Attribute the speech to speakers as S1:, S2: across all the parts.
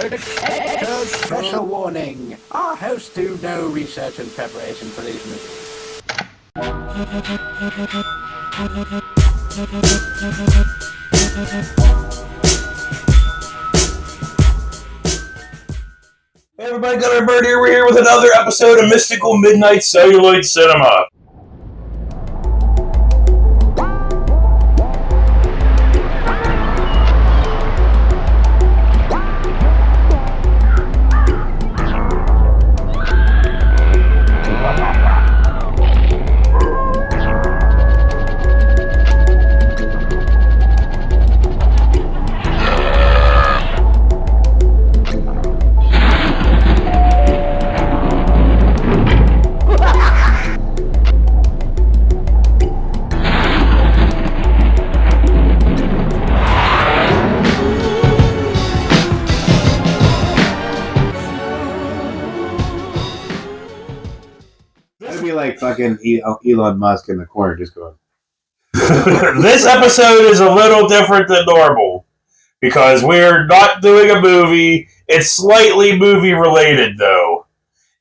S1: Special warning. Our hosts do no research and preparation for these movies.
S2: Hey everybody, Gunner Bird here. We're here with another episode of Mystical Midnight Celluloid Cinema.
S3: It'd be like fucking Elon Musk in the corner just going.
S2: This episode is a little different than normal because we're not doing a movie. It's slightly movie related though.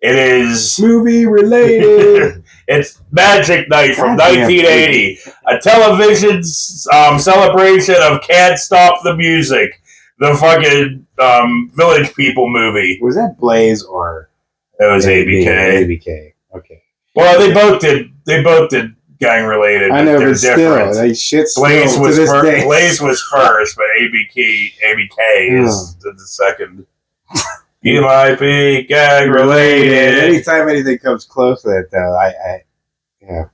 S2: It is
S3: Movie related.
S2: It's Magic Night from 1980, a television celebration of Can't Stop the Music, the fucking Village People movie.
S3: Was that Blaze or?
S2: It was ABK.
S3: ABK. Okay.
S2: Well, they both did gang related.
S3: I know, but
S2: different.
S3: still, like shit.
S2: Blaze was first. Blaze was first, but ABK is the second. You might be gang related.
S3: Anytime anything comes close to that, though, yeah.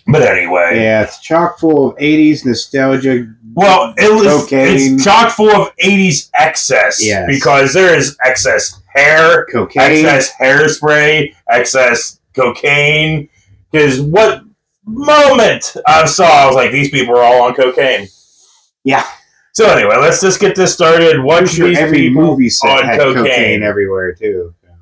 S2: But anyway,
S3: Yeah, it's chock full of '80s nostalgia.
S2: well,
S3: cocaine.
S2: it's chock full of '80s excess.
S3: Yes.
S2: Because there is excess hair,
S3: Cocaine.
S2: excess hairspray, excess cocaine. Because what moment I saw, I was like, these people are all on cocaine.
S3: Yeah.
S2: So anyway, let's just get this started. Watch these
S3: Every
S2: people
S3: movie set
S2: on
S3: had cocaine everywhere too. It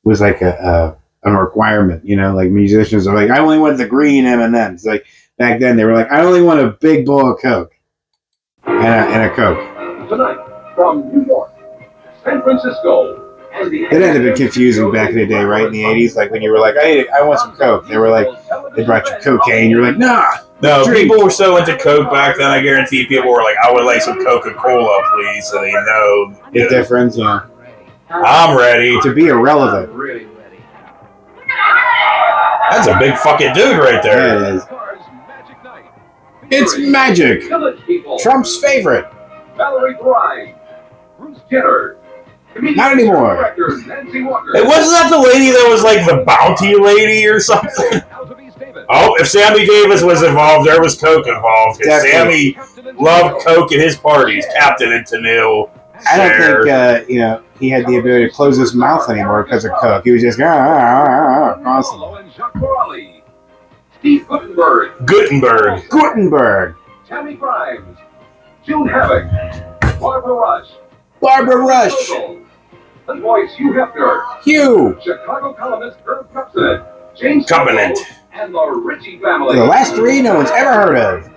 S3: was like a requirement, you know. Like musicians are like, I only want the green M&Ms. Like back then, they were like, I only want a big bowl of Coke and a Coke.
S4: Tonight, from New York, San Francisco, and the
S3: It had to be confusing back in the day, right? In the '80s, like when you were like, I want some Coke. They were like, they brought you cocaine. You're like, nah.
S2: No,
S3: drink.
S2: people were so into Coke back then, I guarantee people were like, I would like some Coca-Cola, please, so they know.
S3: The difference, yeah.
S2: I'm ready.
S3: To be irrelevant.
S4: really ready.
S2: That's a big fucking dude right there.
S3: Yeah, it is. It's magic.
S4: Village People,
S3: Trump's favorite.
S4: Valerie Thrive, Bruce Jenner, comedian
S3: Not anymore.
S4: director Nancy Walker.
S2: Hey, wasn't that the lady that was like the bounty lady or something? Oh, if Sammy Davis was involved, there was Coke involved. Because
S3: Definitely.
S2: Sammy loved Coke at his parties. Captain and Tennille.
S3: I don't think he had the ability to close his mouth anymore because of Coke. He was just constantly.
S4: And Jacques Morali, Steve Guttenberg,
S3: Gutenberg.
S4: Tammy Grimes, June Havoc, Barbara Rush,
S3: Barbara Rush.
S4: Vogel, and voice Hugh Hefner,
S3: Hugh.
S4: Chicago columnist Herb Cupson, James
S2: Covenant.
S4: Campbell, and the Ritchie family.
S3: The last three no one's ever heard of.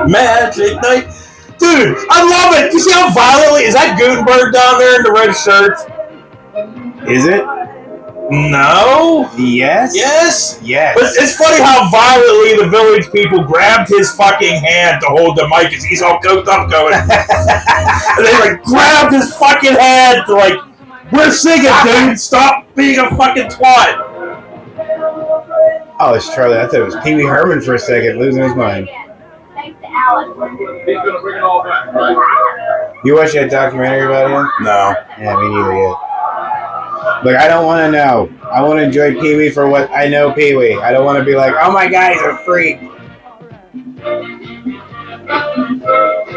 S2: Magic Night. Dude, I love it. You see how violently? Is that Gutenberg down there in the red shirt?
S3: Is it?
S2: No.
S3: Yes.
S2: Yes.
S3: Yes.
S2: But it's funny how violently the Village People grabbed his fucking hand to hold the mic as he's all coked up going. And they like grabbed his fucking hand to like, we're singing, dude. Stop being a fucking twat.
S3: Oh, it's Charlie. I thought it was Pee Wee Herman for a second, losing his mind.
S4: He's gonna bring it all back, right?
S3: You watch that documentary about him?
S2: No.
S3: Yeah, me neither yet. Look, I don't want to know. I want to enjoy Pee Wee for what I know Pee Wee. I don't want to be like, oh my God, he's a freak.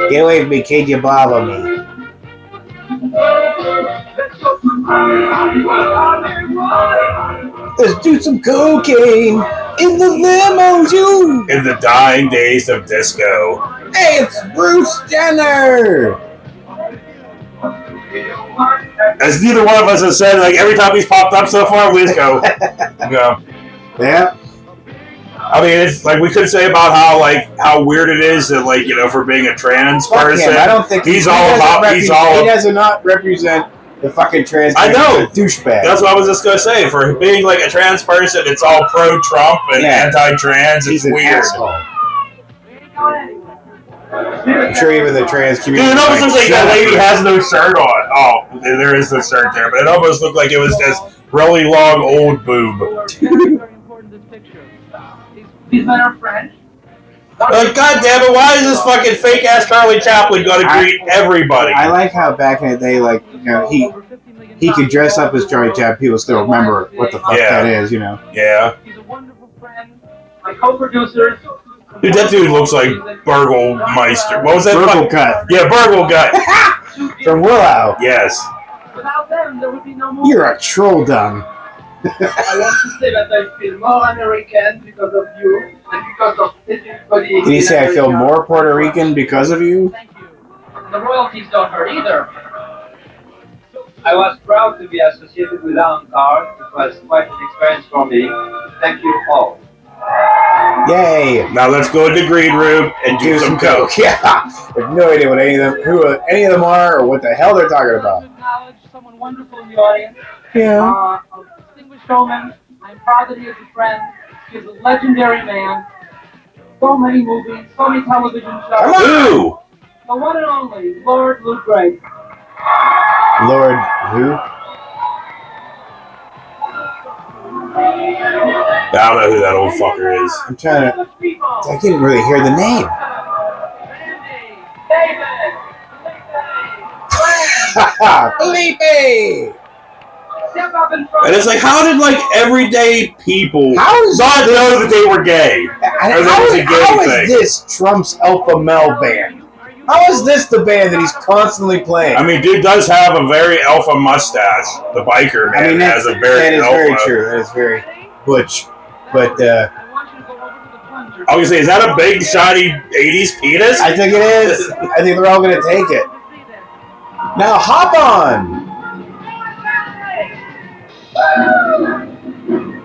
S3: Get away from me, kid, you bother me. Let's do some cocaine in the limo,
S2: In the dying days of disco.
S3: Hey, it's Bruce Jenner.
S2: As neither one of us has said, like every time he's popped up so far, we just go.
S3: Yeah.
S2: I mean, it's like we could say about how weird it is that for being a trans person.
S3: I don't think
S2: he's all about.
S3: He does not represent the fucking trans.
S2: I know,
S3: douchebag.
S2: That's what I was just gonna say. For being like a trans person, it's all pro-Trump and anti-trans. It's weird.
S3: Asshole. I'm sure even the trans community.
S2: Dude, it almost looks like that lady has no shirt on. Oh, there is no shirt there, but it almost looked like it was just really long old boob.
S4: These men are French.
S2: Like, God damn it, why is this fucking fake ass Charlie Chaplin gonna greet everybody?
S3: I like how back in the day, he could dress up as Charlie Chaplin, people still remember what the fuck that is,
S2: Yeah.
S4: He's a wonderful friend. My co-producers.
S2: Dude, that dude looks like Burgelmeister. What was that?
S3: Burgelgut.
S2: Yeah, Burgelgut.
S3: From Willow.
S2: Yes.
S4: Without them, there would be no movie.
S3: You're a troll dung.
S4: I want to say that I feel more American because of you and because of everybody.
S3: Can you say I feel more Puerto Rican because of you?
S4: Thank you. The royalties don't hurt either. I was proud to be associated with Alan Carr. It was quite an experience for me. Thank you all.
S3: Yay!
S2: Now let's go into the green room and do some coke.
S3: Yeah, I have no idea what any of them are or what the hell they're talking about.
S4: Acknowledge someone wonderful in the audience.
S3: Yeah.
S4: A distinguished showman. I'm proud that he is a friend. He is a legendary man. So many movies, so many television shows.
S2: Who?
S4: The one and only Lord Luke Gray.
S3: Lord who?
S2: I don't know who that old fucker is.
S3: I'm trying to. I didn't really hear the name. Felipe!
S2: And it's like, how did everyday people not know that they were gay?
S3: How is this Trump's alpha male band? How is this the band that he's constantly playing?
S2: I mean, dude does have a very alpha mustache. The biker man has a very alpha.
S3: Very true. That is very butch. But
S2: obviously, is that a big shiny '80s penis?
S3: I think it is. I think they're all going to take it. Now hop on.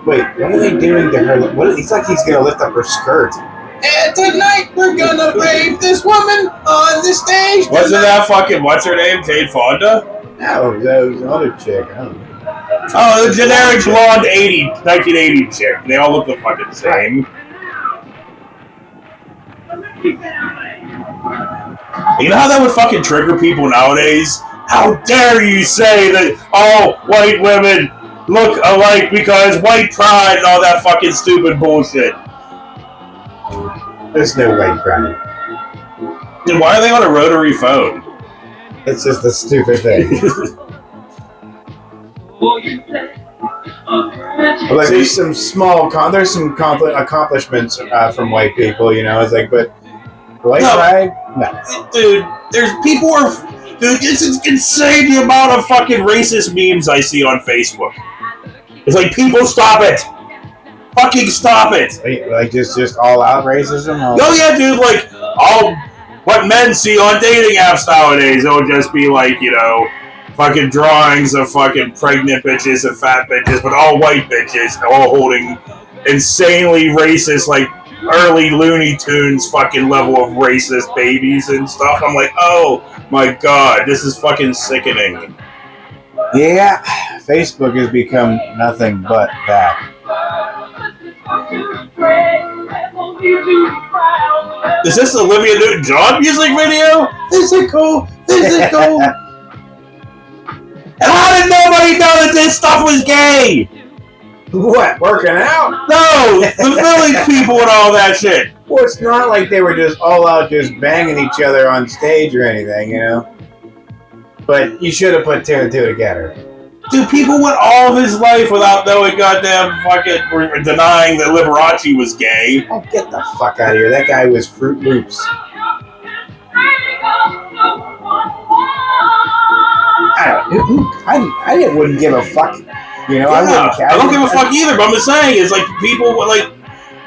S3: Wait, what are they doing to her? It's like he's going to lift up her skirt. And tonight we're gonna rape this woman on the stage.
S2: Wasn't that fucking what's her name? Jane Fonda?
S3: No, that was another chick. I don't know.
S2: Oh, the generic blonde 1980 chick. They all look the fucking same. You know how that would fucking trigger people nowadays? How dare you say that all white women look alike because white pride and all that fucking stupid bullshit?
S3: There's no white pride.
S2: Then why are they on a rotary phone?
S3: It's just a stupid thing. Like there's some accomplishments from white people, It's like, but white pride, no.
S2: Dude, it's insane the amount of fucking racist memes I see on Facebook. It's like, people stop it. Fucking stop it!
S3: Like just all out racism?
S2: Oh yeah, dude, all what men see on dating apps nowadays, it'll just be fucking drawings of fucking pregnant bitches and fat bitches, but all white bitches, all holding insanely racist, early Looney Tunes fucking level of racist babies and stuff. I'm like, oh my god, this is fucking sickening.
S3: Yeah, Facebook has become nothing but that.
S2: Is this Olivia Newton-John music video? Physical. And how did nobody know that this stuff was gay?
S3: What, working out?
S2: No, the village people and all that shit.
S3: Well, it's not like they were just all out just banging each other on stage or anything, But you should have put two and two together.
S2: Dude, people went all of his life without knowing goddamn fucking denying that Liberace was gay.
S3: Oh, get the fuck out of here. That guy was Fruit Loops. I wouldn't give a fuck. I wouldn't care.
S2: I don't give a fuck either, but I'm just saying, it's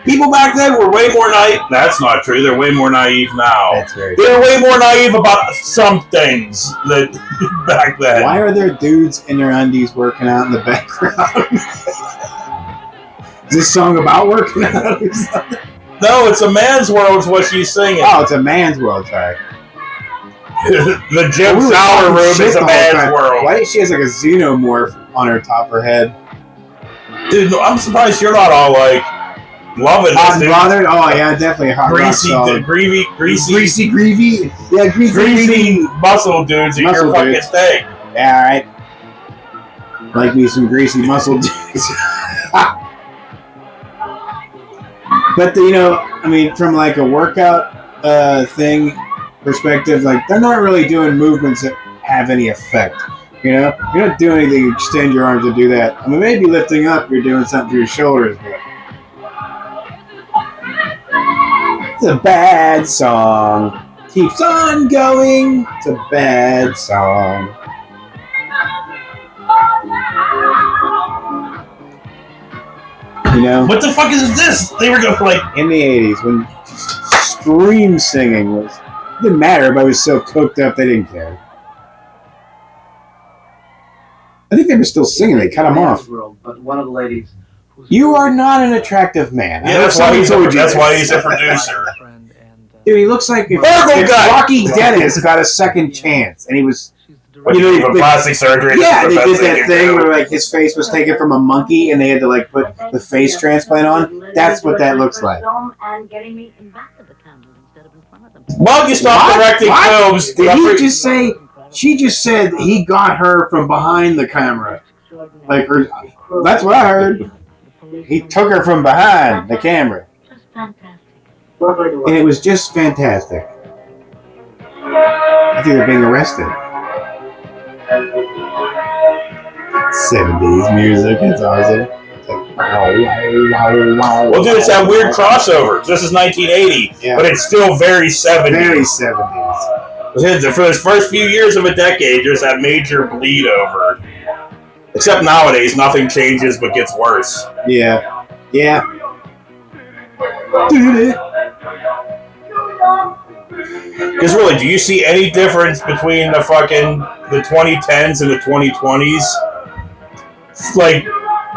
S2: people back then were way more naive. That's not true. They're way more naive now.
S3: That's very
S2: They're way more naive about some things that back then.
S3: Why are there dudes in their undies working out in the background? Is this song about working out or something?
S2: No, it's a man's world. Is what she's singing.
S3: Oh, it's a man's world. Sorry.
S2: The gym
S3: We were
S2: shower
S3: talking
S2: room
S3: shit
S2: is a
S3: the whole
S2: man's
S3: time.
S2: world.
S3: Why does she has like a xenomorph on her top of her head?
S2: Dude, I'm surprised you're not all like loving
S3: Hot
S2: this,
S3: and
S2: dude.
S3: bothered? Oh yeah, definitely hot.
S2: Greasy, greasy,
S3: greasy. Yeah,
S2: greasy muscle dudes are
S3: Muscle
S2: your fucking
S3: dudes.
S2: thing.
S3: Yeah, all right. Like me some greasy muscle dudes. But you know, I mean, from like a workout thing perspective, like they're not really doing movements that have any effect. You know, you're not doing anything to extend your arms to do that. I mean, maybe lifting up, you're doing something for your shoulders, but it's a bad song. Keeps on going. It's a bad song. You know,
S2: What the fuck is this? They were going like
S3: in the 80s when stream singing was, it didn't matter. Everybody was so cooked up they didn't care. I think they were still singing. They cut them off.
S4: But one of the ladies.
S3: You are not an attractive man.
S2: yeah. That's why he's a producer.
S3: Dude, he looks like if
S2: guy.
S3: Rocky Dennis got a second chance, and he was.
S2: What do you mean, plastic surgery?
S3: Yeah,
S2: This
S3: they
S2: is the
S3: did
S2: best
S3: that
S2: they
S3: thing
S2: can do.
S3: where like his face was taken from a monkey, and they had to like put the face transplant on. That's what that looks like.
S2: Why don't you stop directing films?
S3: Did he just say? She just said he got her from behind the camera. Like her. That's what I heard. He took her from behind the camera, and it was just fantastic. I think they're being arrested. 70s music, it's awesome. It's like, wow.
S2: Well, dude, it's that weird crossover. This is 1980,
S3: Yeah.
S2: but it's still very 70s.
S3: Very 70s.
S2: For those first few years of a decade, there's that major bleed over. Except nowadays, nothing changes but gets worse.
S3: Yeah. Yeah.
S2: Because really, do you see any difference between the 2010s and the 2020s? Like,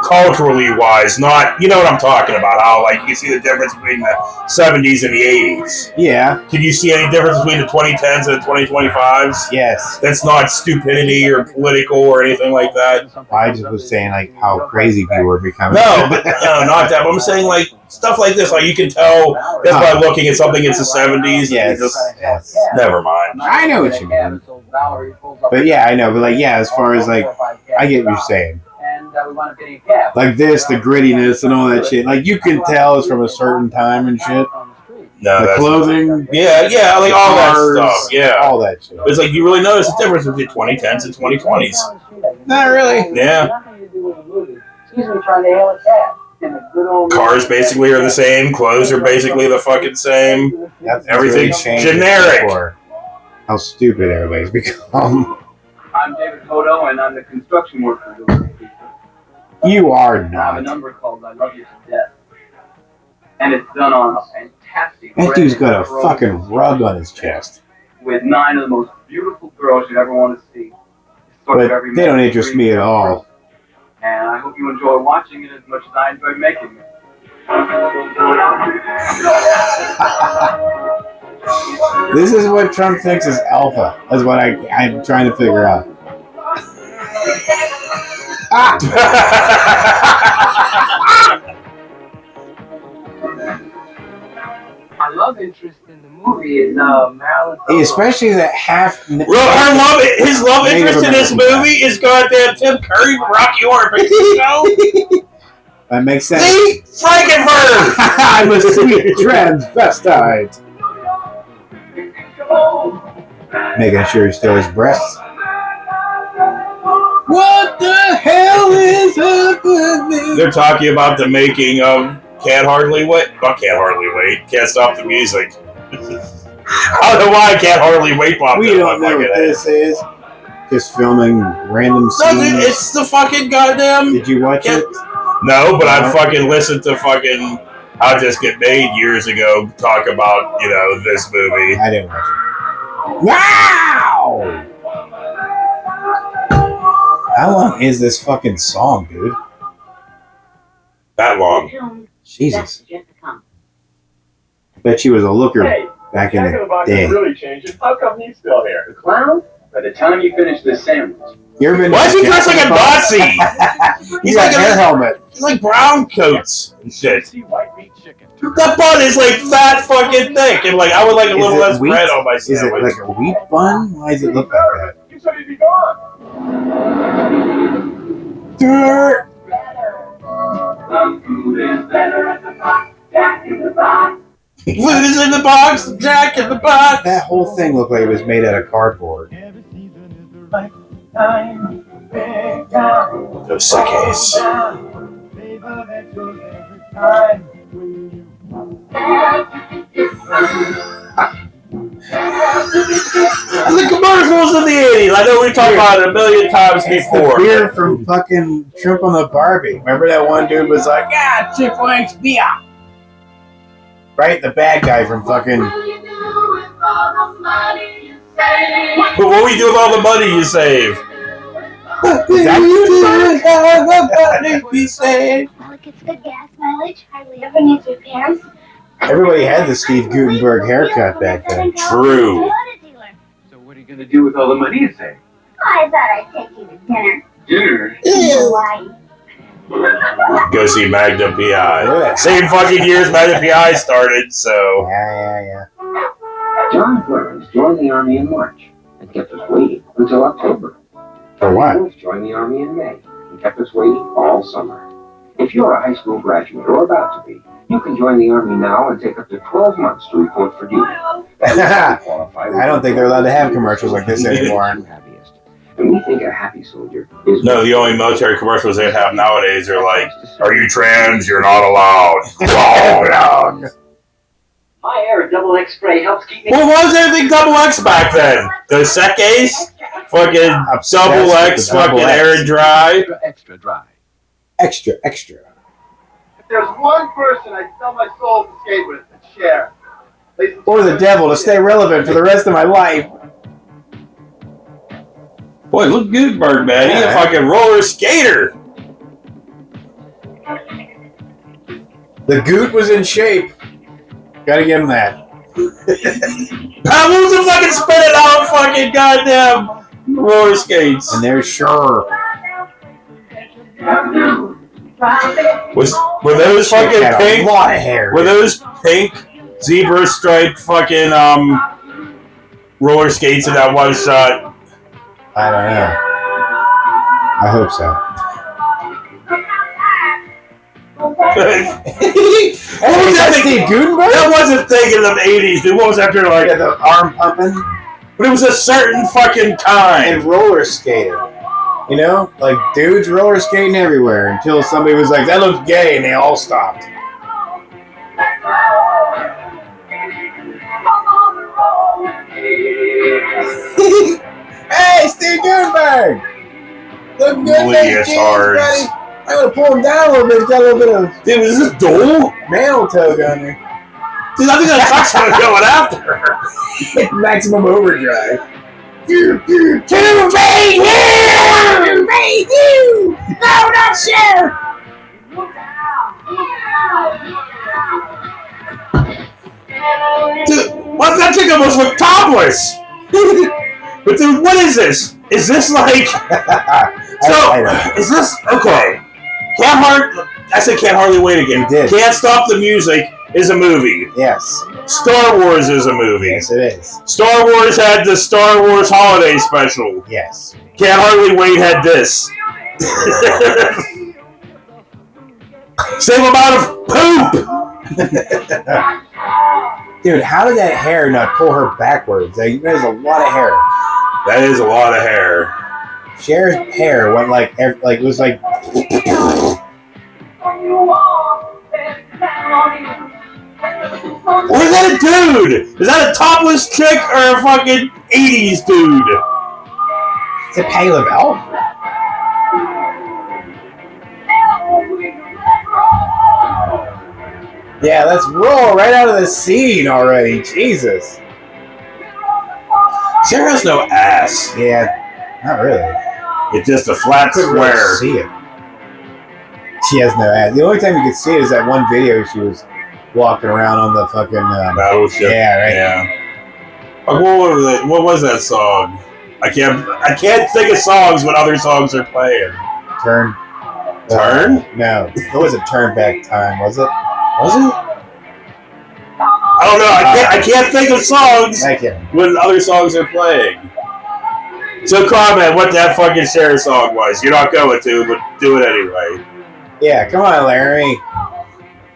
S2: culturally wise, not, you know what I'm talking about, how, like, you see the difference between the 70s and the 80s.
S3: Yeah.
S2: Can you see any difference between the 2010s and the 2025s?
S3: Yes.
S2: That's not stupidity or political or anything like that.
S3: I just was saying, like, how crazy people were becoming.
S2: No, but no, not that. But I'm saying, like, stuff like this, like, you can tell just by looking at something it's the 70s.
S3: Yes.
S2: Yes. Never mind.
S3: I know what you mean. But yeah, I know. But, like, yeah, as far as, like, I get what you're saying.
S4: We want to get a cab.
S3: Like this, the grittiness and all that shit. Like, you can tell it's from a certain time and shit.
S2: No,
S3: The clothing.
S2: Yeah, like all that
S3: cars,
S2: stuff. Yeah.
S3: All that shit.
S2: But it's like you really notice the difference between 2010s and 2020s.
S3: Not really.
S2: Yeah. Cars basically are the same. Clothes are basically the fucking same. Everything's generic.
S3: How stupid everybody's become.
S4: I'm David Hodo, and I'm the construction worker.
S3: You are
S4: I have a
S3: not.
S4: number called I Love You to Death. And it's done on a fantastic
S3: That dude's got a
S4: red
S3: fucking rug on his chest.
S4: with 9 of the most beautiful girls you'd ever want to see.
S3: But they don't interest me at all.
S4: And I hope you enjoy watching it as much as I enjoy making it.
S3: This is what Trump thinks is alpha. That's what I'm trying to figure out.
S4: My love interest in the movie is Marilyn.
S3: Especially that half.
S2: His love interest in this movie is goddamn Tim Curry from Rocky Horror Picture Show.
S3: That makes sense.
S2: See? Frankenfurter!
S3: I'm a sweet transvestite. Making sure he still has breasts. What the hell is happening?
S2: They're talking about the making of Can't Hardly Wait. Not Can't Hardly Wait. Can't Stop the Music. I don't know why I Can't Hardly Wait popped
S3: We
S2: in
S3: don't
S2: my
S3: know
S2: fucking
S3: what
S2: head.
S3: this is. Just filming random
S2: No,
S3: scenes.
S2: dude, it's the fucking goddamn...
S3: Did you watch it?
S2: No, but I fucking listened to fucking How Just Get Made years ago talk about, you know, this movie.
S3: I didn't watch it. Wow! How long is this fucking song, dude?
S2: That long.
S3: Jesus. Bet she was a looker back in the day.
S5: Really changing. How come he's still here?
S4: The clown? By the time you finish this sandwich.
S2: Why is he dressed like a Nazi?
S3: He's got a hair helmet.
S2: He's like brown coats and shit.
S5: White meat chicken.
S2: That bun is like fat fucking thick, and like I would like a little less bread on my sandwich.
S3: Is it like a wheat bun? Why does it look like that?
S5: You said he'd be gone.
S3: Dirt.
S4: Food is better at the box. Jack in the box.
S2: Food is in the box, Jack in the box.
S3: That whole thing looked like it was made out of cardboard.
S2: Those suckers. The commercials of the 80s. I know we've talked about it a million times before.
S3: The beer from fucking Shrimp on the Barbie. Remember that one dude was like, yeah, Chip likes beer. Right? The bad guy from fucking...
S2: But what we do with all the money you save?
S3: Is that
S6: Well, it gets good gas mileage, hardly ever needs repairs.
S3: Everybody had the Steve Gutenberg haircut back then.
S2: True.
S4: So what are you going to do with all the money you save?
S6: I thought I'd take you to dinner.
S4: Dinner?
S6: In Hawaii.
S2: Go see Magnum PI.
S3: Yeah.
S2: Same fucking years Magnum PI started, so.
S3: Yeah.
S7: John Burns joined the Army in March and kept us waiting until October.
S3: For what?
S7: Wolf joined the Army in May and kept us waiting all summer. If you're a high school graduate or about to be, you can join the Army now and take up to 12 months to report for duty.
S3: I don't think they're allowed to have commercials like this anymore.
S7: And we think a happy soldier is...
S2: No, the only military commercials they have nowadays are like, are you trans? You're not allowed. Oh, no.
S4: My Air Double X spray helps keep me...
S2: Well, why was everything double X back then? The Sekes? Fucking double X, fucking air and dry.
S5: Extra dry.
S3: Extra.
S5: If there's one person I'd sell my soul to skate with, it's Cher.
S3: Or the devil to stay relevant for the rest of my life.
S2: Boy, look Gutenberg, man. He's a fucking roller skater.
S3: The Goot was in shape. Gotta give him that.
S2: How was the fucking spinning out fucking goddamn roller skates?
S3: And there's Sure.
S2: Were those fucking
S3: Had
S2: pink?
S3: a lot of hair.
S2: Were those pink zebra striped fucking roller skates in that one shot?
S3: I don't know. I hope so.
S2: What was that
S3: Steve Gutenberg?
S2: That wasn't thinking of the 80s, dude. What was after like
S3: Yeah, the arm pumping
S2: but it was a certain fucking kind.
S3: and roller skating. You know, like dudes roller skating everywhere until somebody was like, "That looks gay," and they all stopped. Hey, Steve Gutenberg! Look good,
S2: Lydia
S3: buddy.
S2: Tards.
S3: I'm gonna pull him down a little bit. He's got a little bit of
S2: Dude, is this Dole?
S3: mantle toe down there.
S2: Dude, I think that truck's gonna going after her.
S3: Maximum overdrive. No, not Cher!
S2: Dude, what that chick almost looked topless. But dude, what is this? Is this like is this okay? I said Can't Hardly Wait again.
S3: You did.
S2: Can't Stop the Music is a movie.
S3: Yes.
S2: Star Wars is a movie.
S3: Yes, it is.
S2: Star Wars had the Star Wars Holiday Special.
S3: Yes.
S2: Can't Hardly Wait had this. Same amount of poop.
S3: Dude, how did that hair not pull her backwards? Like, there's a lot of hair.
S2: That is a lot of hair.
S3: Cher's hair went like it was like.
S2: What is that a dude? Is that a topless chick or a fucking 80s dude?
S3: Is it Patti LaBelle? Yeah, let's roll right out of the scene already. Jesus.
S2: Cher has no ass.
S3: Yeah, not really.
S2: It's just a flat
S3: Couldn't
S2: square.
S3: really see it. She has no ass. The only time you could see it is that one video she was walking around on the fucking
S2: battleship.
S3: Yeah, right.
S2: Yeah. What was that song? I can't think of songs when other songs are playing.
S3: Turn. No, it wasn't Turn Back Time, was it?
S2: Was it? I don't know. I can't think of songs when other songs are playing. So comment what that fucking Cher song was. You're not going to, but do it anyway.
S3: Yeah, come on, Larry.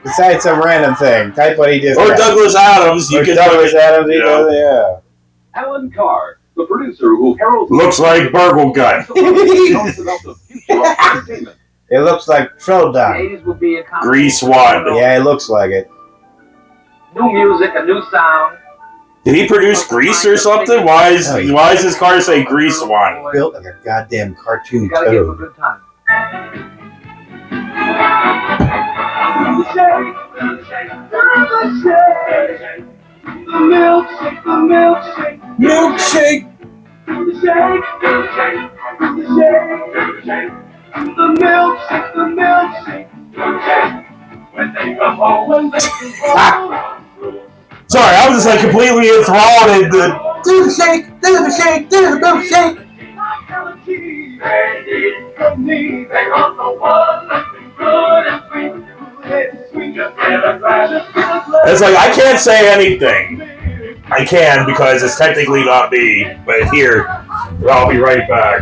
S3: Besides some random thing, type what he just.
S2: Or Douglas Adams. You can
S3: Douglas Adams. He does, yeah.
S7: Alan Carr, the producer who heralds...
S2: Looks like Burgle Gun.
S3: It looks like Troll Dog.
S2: Grease One.
S3: Yeah, it looks like it.
S4: New music, a new sound.
S2: Did he produce Grease or something? Why is his car say Grease One?
S3: Built like a goddamn cartoon
S4: You gotta give him a
S3: toad.
S4: good time.
S2: Milkshake. Sorry, I was just like completely enthralled in the do the shake, do the shake, do the milkshake. It's like I can't say anything. I can because it's technically not me, but here, I'll be right back.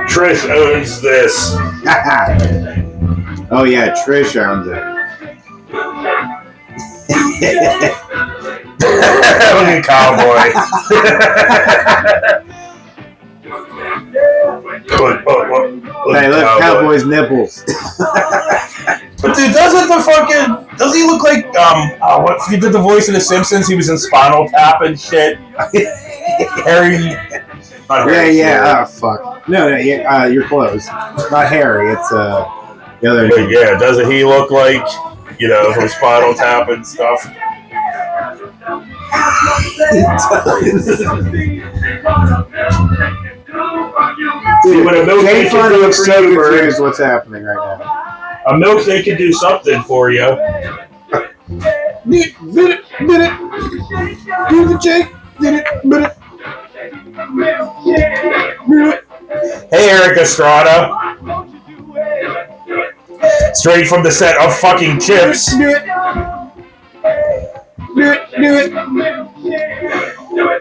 S2: Trish owns this.
S3: Oh yeah, Trish owns it.
S2: Look at Cowboy.
S3: Hey, look, Cowboy's nipples.
S2: But dude, doesn't he look like what he did the voice in The Simpsons? He was in Spinal Tap and shit. Harry.
S3: Yeah. Oh fuck. No, you're close. Not Harry. It's the other.
S2: But yeah, doesn't he look like from Spinal Tap and stuff?
S3: Dude,
S2: when a milkshake can do it
S3: so confused what's happening right now.
S2: A milkshake can do something for you.
S3: Did it. Do the shake. Did it.
S2: Hey, Eric Estrada. Straight from the set of fucking Chips.
S3: Do it.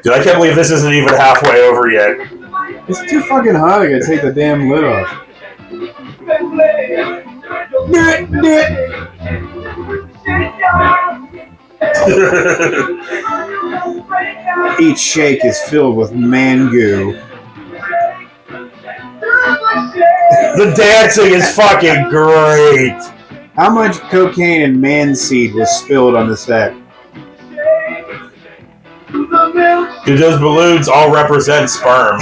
S2: Dude, I can't believe this isn't even halfway over yet.
S3: It's too fucking hot. I gotta take the damn lid off. Do it. Each shake is filled with man goo.
S2: The dancing is fucking great.
S3: How much cocaine and man seed was spilled on the set?
S2: Dude, those balloons all represent sperm.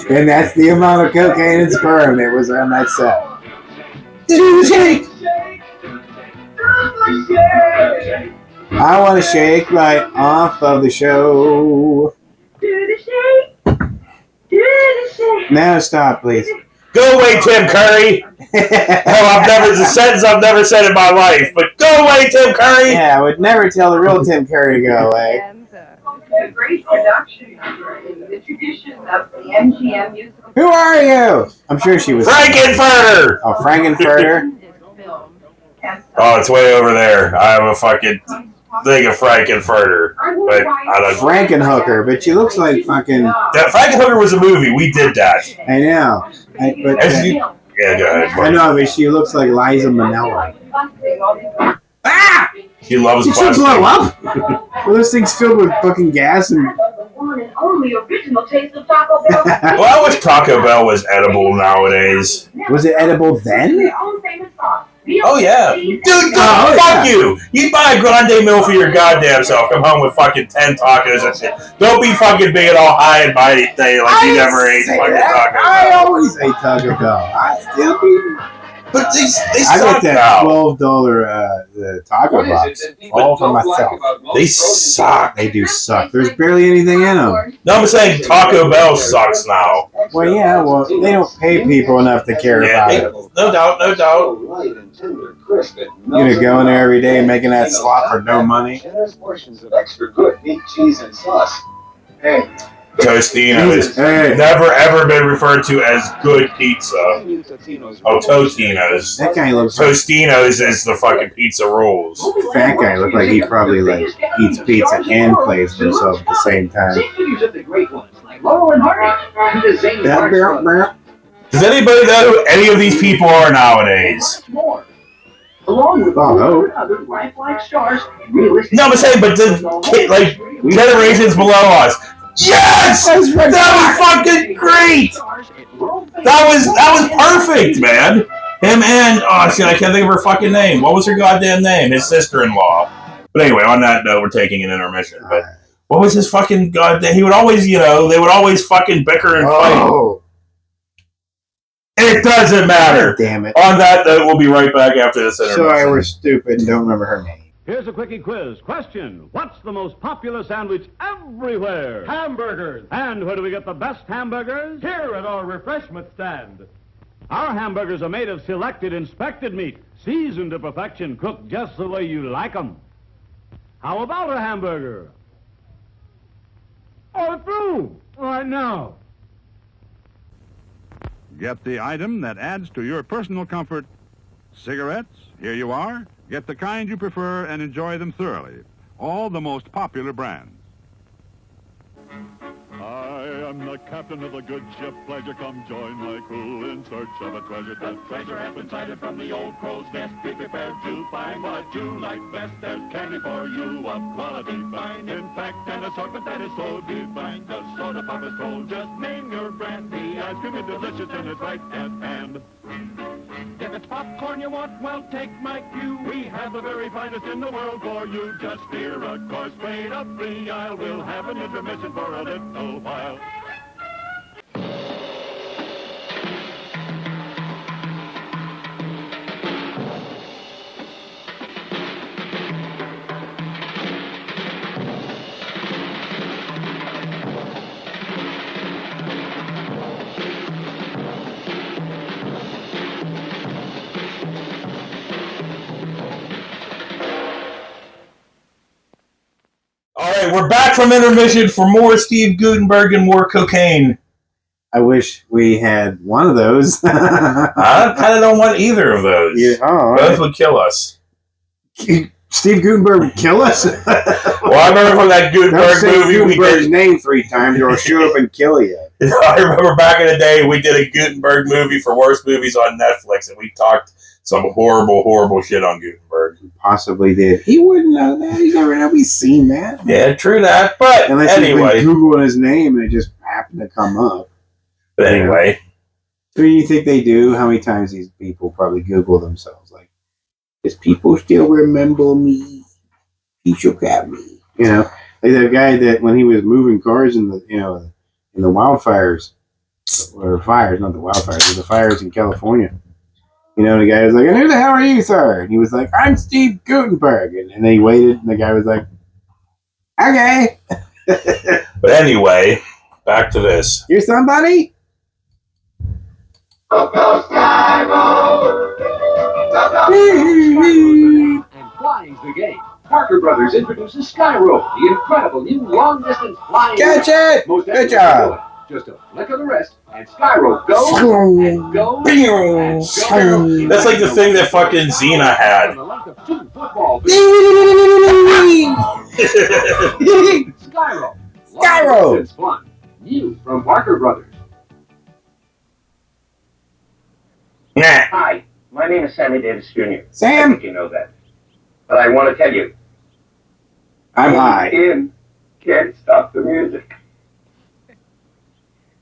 S3: And that's the amount of cocaine and sperm that was on that set. Do the shake. I want to shake right off of the show. Now stop, please.
S2: Go away, Tim Curry. Hell, the sentence I've never said in my life, but go away, Tim Curry.
S3: Yeah, I would never tell the real Tim Curry to go away.
S8: A great production number in the tradition of the MGM musical.
S3: Who are you? I'm sure she was.
S2: Frankenfurter.
S3: Oh, Frankenfurter.
S2: Oh, it's way over there. I have a fucking thing of Frankenfurter, but I don't.
S3: Frankenhooker, but she looks like fucking.
S2: That Frankenhooker was a movie. We did that.
S3: I know.
S2: Yeah, go ahead.
S3: I know, but she looks like Liza Minnelli. Ah!
S2: He loves
S3: Did she
S2: plastic.
S3: blow up? Well, this thing's filled with fucking gas and.
S6: The one and only original taste of Taco Bell.
S2: Well, I wish Taco Bell was edible nowadays.
S3: Was it edible then?
S6: Their own famous sauce.
S2: Oh yeah, dude, fuck you! You buy a grande meal for your goddamn self. Come home with fucking 10 tacos and shit. Don't be fucking being all high and mighty thing like you never ate fucking Taco Bell.
S3: I always ate Taco Bell. I still do.
S2: But they
S3: I got
S2: suck
S3: that
S2: now.
S3: $12 the taco box all for myself.
S2: They suck.
S3: They do suck. There's barely anything in them.
S2: No, I'm saying Taco Bell sucks now.
S3: Well, yeah, well, they don't pay people enough to care about it.
S2: No doubt, no doubt.
S3: You know, going there every day and making that slop for no money.
S7: Generous portions of extra good meat, cheese, and sauce. Hey.
S2: Tostino's.
S3: Hey.
S2: Never ever been referred to as good pizza. Oh, Totino's.
S3: That guy looks like
S2: Tostino's is the fucking pizza rolls.
S3: fat guy. Look like he probably like eats pizza and plays for himself at the same time.
S2: Does anybody know who any of these people are nowadays?
S5: Along with
S3: Oh,
S5: other lifelike stars,
S2: No, I'm saying, but the like generations below us. Yes, that was fucking great. That was perfect, man. Him and oh shit, I can't think of her fucking name. What was her goddamn name? His sister-in-law. But anyway, on that note, we're taking an intermission. But what was his fucking goddamn? He would always, you know, they would always fucking bicker and fight.
S3: Oh,
S2: It doesn't matter.
S3: damn it.
S2: On that note, we'll be right back after this intermission.
S3: Sorry, we're stupid and don't remember her name.
S9: Here's a quickie quiz. Question: what's the most popular sandwich everywhere? Hamburgers. And where do we get the best hamburgers? Here at our refreshment stand. Our hamburgers are made of selected inspected meat, seasoned to perfection, cooked just the way you like them. How about a hamburger? Or through right now.
S10: Get the item that adds to your personal comfort. Cigarettes, here you are. Get the kind you prefer and enjoy them thoroughly. All the most popular brands. I am the captain of the good ship Pleasure. Come join my crew in search of a treasure. The treasure has been sighted from the old crow's nest. Be prepared to find what you like best. There's candy for you of quality fine. In fact, an assortment that is so divine. The soda pop is cold, just name your brand. The ice cream is delicious and it's right at hand. If it's popcorn you want, well, take my cue. We have the very finest in the world for you. Just steer a course straight up the aisle. We'll have an intermission for a little while.
S2: All right, we're back from intermission for more Steve Gutenberg and more cocaine.
S3: I wish we had one of those.
S2: I kind of don't want either of those.
S3: Yeah, all
S2: Both
S3: right.
S2: would kill us.
S3: Steve Gutenberg would kill us?
S2: Well, I remember from that
S3: Don't
S2: Gutenberg
S3: say
S2: movie we
S3: Gutenberg's
S2: did.
S3: name 3 times or he'll show up and kill you.
S2: I remember back in the day we did a Gutenberg movie for worst movies on Netflix, and we talked some horrible, horrible shit on Gutenberg.
S3: Possibly did. He wouldn't know that. He's never know we've seen that.
S2: Yeah, true that. But
S3: Unless
S2: anyway,
S3: you've been Googling his name and it just happened to come up.
S2: But anyway,
S3: Who do you think they do? How many times these people probably Google themselves? Like, does people still remember me? People got me. You know, like that guy that when he was moving cars in the in the wildfires or fires, not the wildfires, but the fires in California. You know, the guy was like, "And who the hell are you, sir?" And he was like, "I'm Steve Gutenberg." And then he waited, and the guy was like, "Okay."
S2: but anyway, back to this.
S3: You're somebody?
S4: And flying's the game. Parker Brothers introduces Skyroll, the incredible new long-distance flying.
S3: Catch it!
S4: Most
S3: Good
S4: everyone
S3: job.
S4: can do it. Just a flick of the wrist, and Skyroll goes and goes and goes.
S2: That's like the thing that fucking Xena had.
S4: The length of 2 football Skyroll.
S3: Skyroll.
S4: Long-distance fun. New from Parker Brothers.
S2: Nah.
S7: Hi, my name is Sammy Davis Jr. I
S3: Sam,
S7: think you know that. But I want to tell you,
S3: I'm high.
S7: in can't stop the music.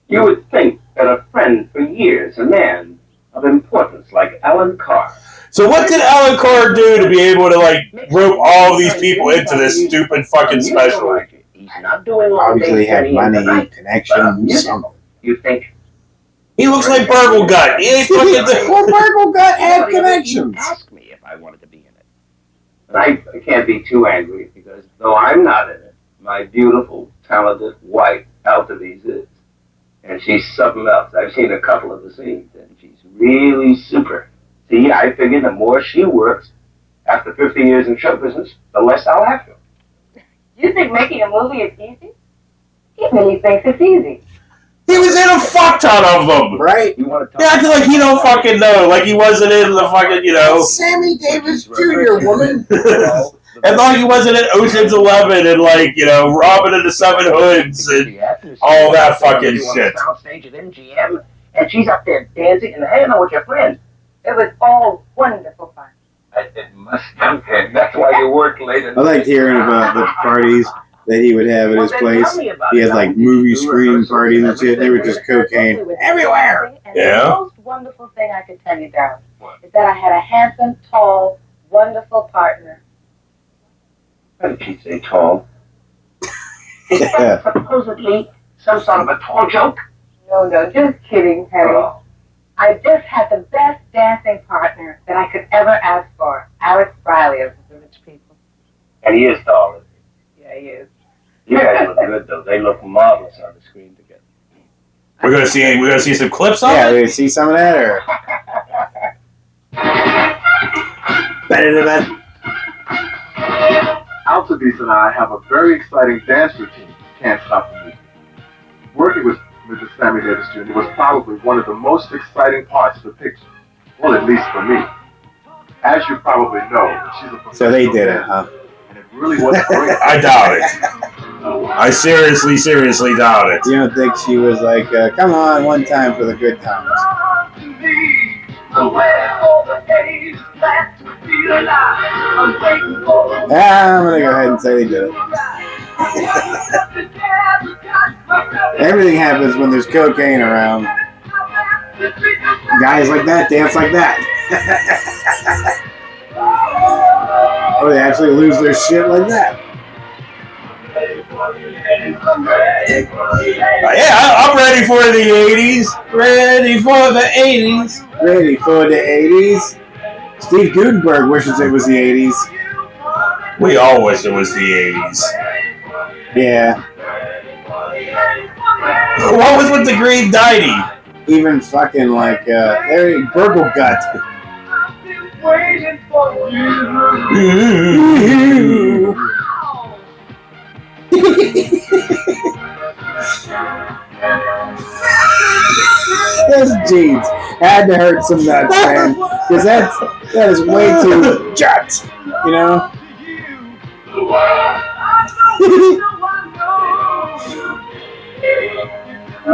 S7: You would think that a friend for years, a man of importance like Alan Carr.
S2: So what did Alan Carr do to be able to like rope all of these people into this stupid fucking special?
S7: He's not doing long
S3: Obviously,
S7: days
S3: have
S7: studying
S3: money,
S7: tonight, but
S3: connections.
S7: music. You think
S2: He looks like Burgle Gut. He ain't fucking.
S3: Well, Burgle Gut had connections.
S7: Ask me if I wanted to be in it. I can't be too angry because though I'm not in it, my beautiful, talented wife, Altarese, is. And she's something else. I've seen a couple of the scenes, and she's really super. See, I figure the more she works, after 50 years in show business, the less I'll have to.
S8: You think making a movie is easy? He really thinks it's easy.
S2: He was in a fuck ton of them.
S3: Right?
S7: You want to
S2: Yeah, acting like he don't fucking know. Like he wasn't in the fucking, you know.
S3: Sammy Davis Jr., woman.
S2: And like he wasn't in Ocean's 11 and like, you know, Robin and the Seven Hoods and all that fucking shit.
S7: Soundstage at MGM, and she's up there dancing and hanging out with your friends.
S8: It was all wonderful fun.
S7: It must have been. That's why you work late.
S3: I liked hearing about the parties that he would have at his place. He had like movie screen parties and shit. They were just cocaine everywhere.
S2: Yeah.
S8: The most wonderful thing I could tell you, Darryl, is that I had a handsome, tall, wonderful partner.
S7: What did she say, tall? Is that supposedly some sort of a tall joke?
S8: No, just kidding, Harry.
S7: Oh.
S8: I just had the best dancing partner that I could ever ask for. Alex Riley of the Rich People.
S7: And he is tall, isn't
S8: Yeah, he is.
S7: he? You guys look good, though. They look marvelous on the screen together.
S2: We're gonna see some clips of
S3: Yeah,
S2: it.
S3: did you see some of that or? Better than that.
S5: Altarese and I have a very exciting dance routine. Can't stop the music. Working with Mrs. Sammy Davis Jr. was probably one of the most exciting parts of the picture. Well, at least for me. As you probably know, she's a
S3: So they did it, huh?
S5: and it really was great.
S2: I doubt it. I seriously doubt it.
S3: You don't think she was like, come on, one time for the good times? I'm gonna go ahead and say they did it. Everything happens when there's cocaine around. Guys like that dance like that. Or they actually lose their shit like that.
S2: Yeah, I'm ready for the 80s. Ready for the 80s.
S3: Ready for the 80s. Steve Gutenberg wishes it was the 80s.
S2: We all wish it was the 80s.
S3: Yeah.
S2: What was with the green nighty?
S3: Even fucking like, Larry Burgle Gut. Those jeans had to hurt some nuts, man. Because that is way too jut, you know?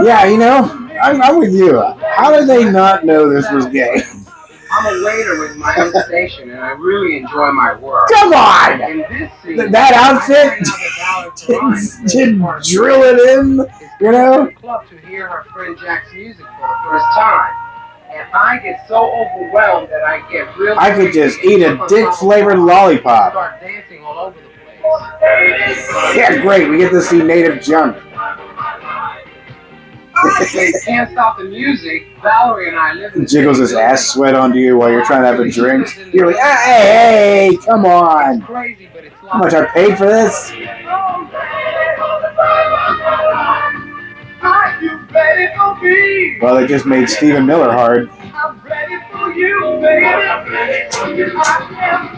S3: Yeah, you know, I'm with you. How did they not know this was gay?
S11: I'm a waiter with my own station, and I really enjoy my work.
S3: Come on!
S11: In this scene,
S3: That outfit didn't drill it in, you know?
S11: club to hear her friend Jack's music for the first time, and I get so overwhelmed that I get real.
S3: I could just eat a dick-flavored lollipop.
S11: Start dancing all over the place.
S3: Yeah, great. We get to see native junk.
S11: They can't stop the music. Valerie and I live in the
S3: Jiggles his ass sweat onto you while you're trying to have a drink. You're like, hey, come on.
S11: crazy, but it's
S3: How much I paid for this?
S5: Are you ready for me?
S3: Well, they just made Stephen Miller hard.
S5: I'm ready for you, baby. I am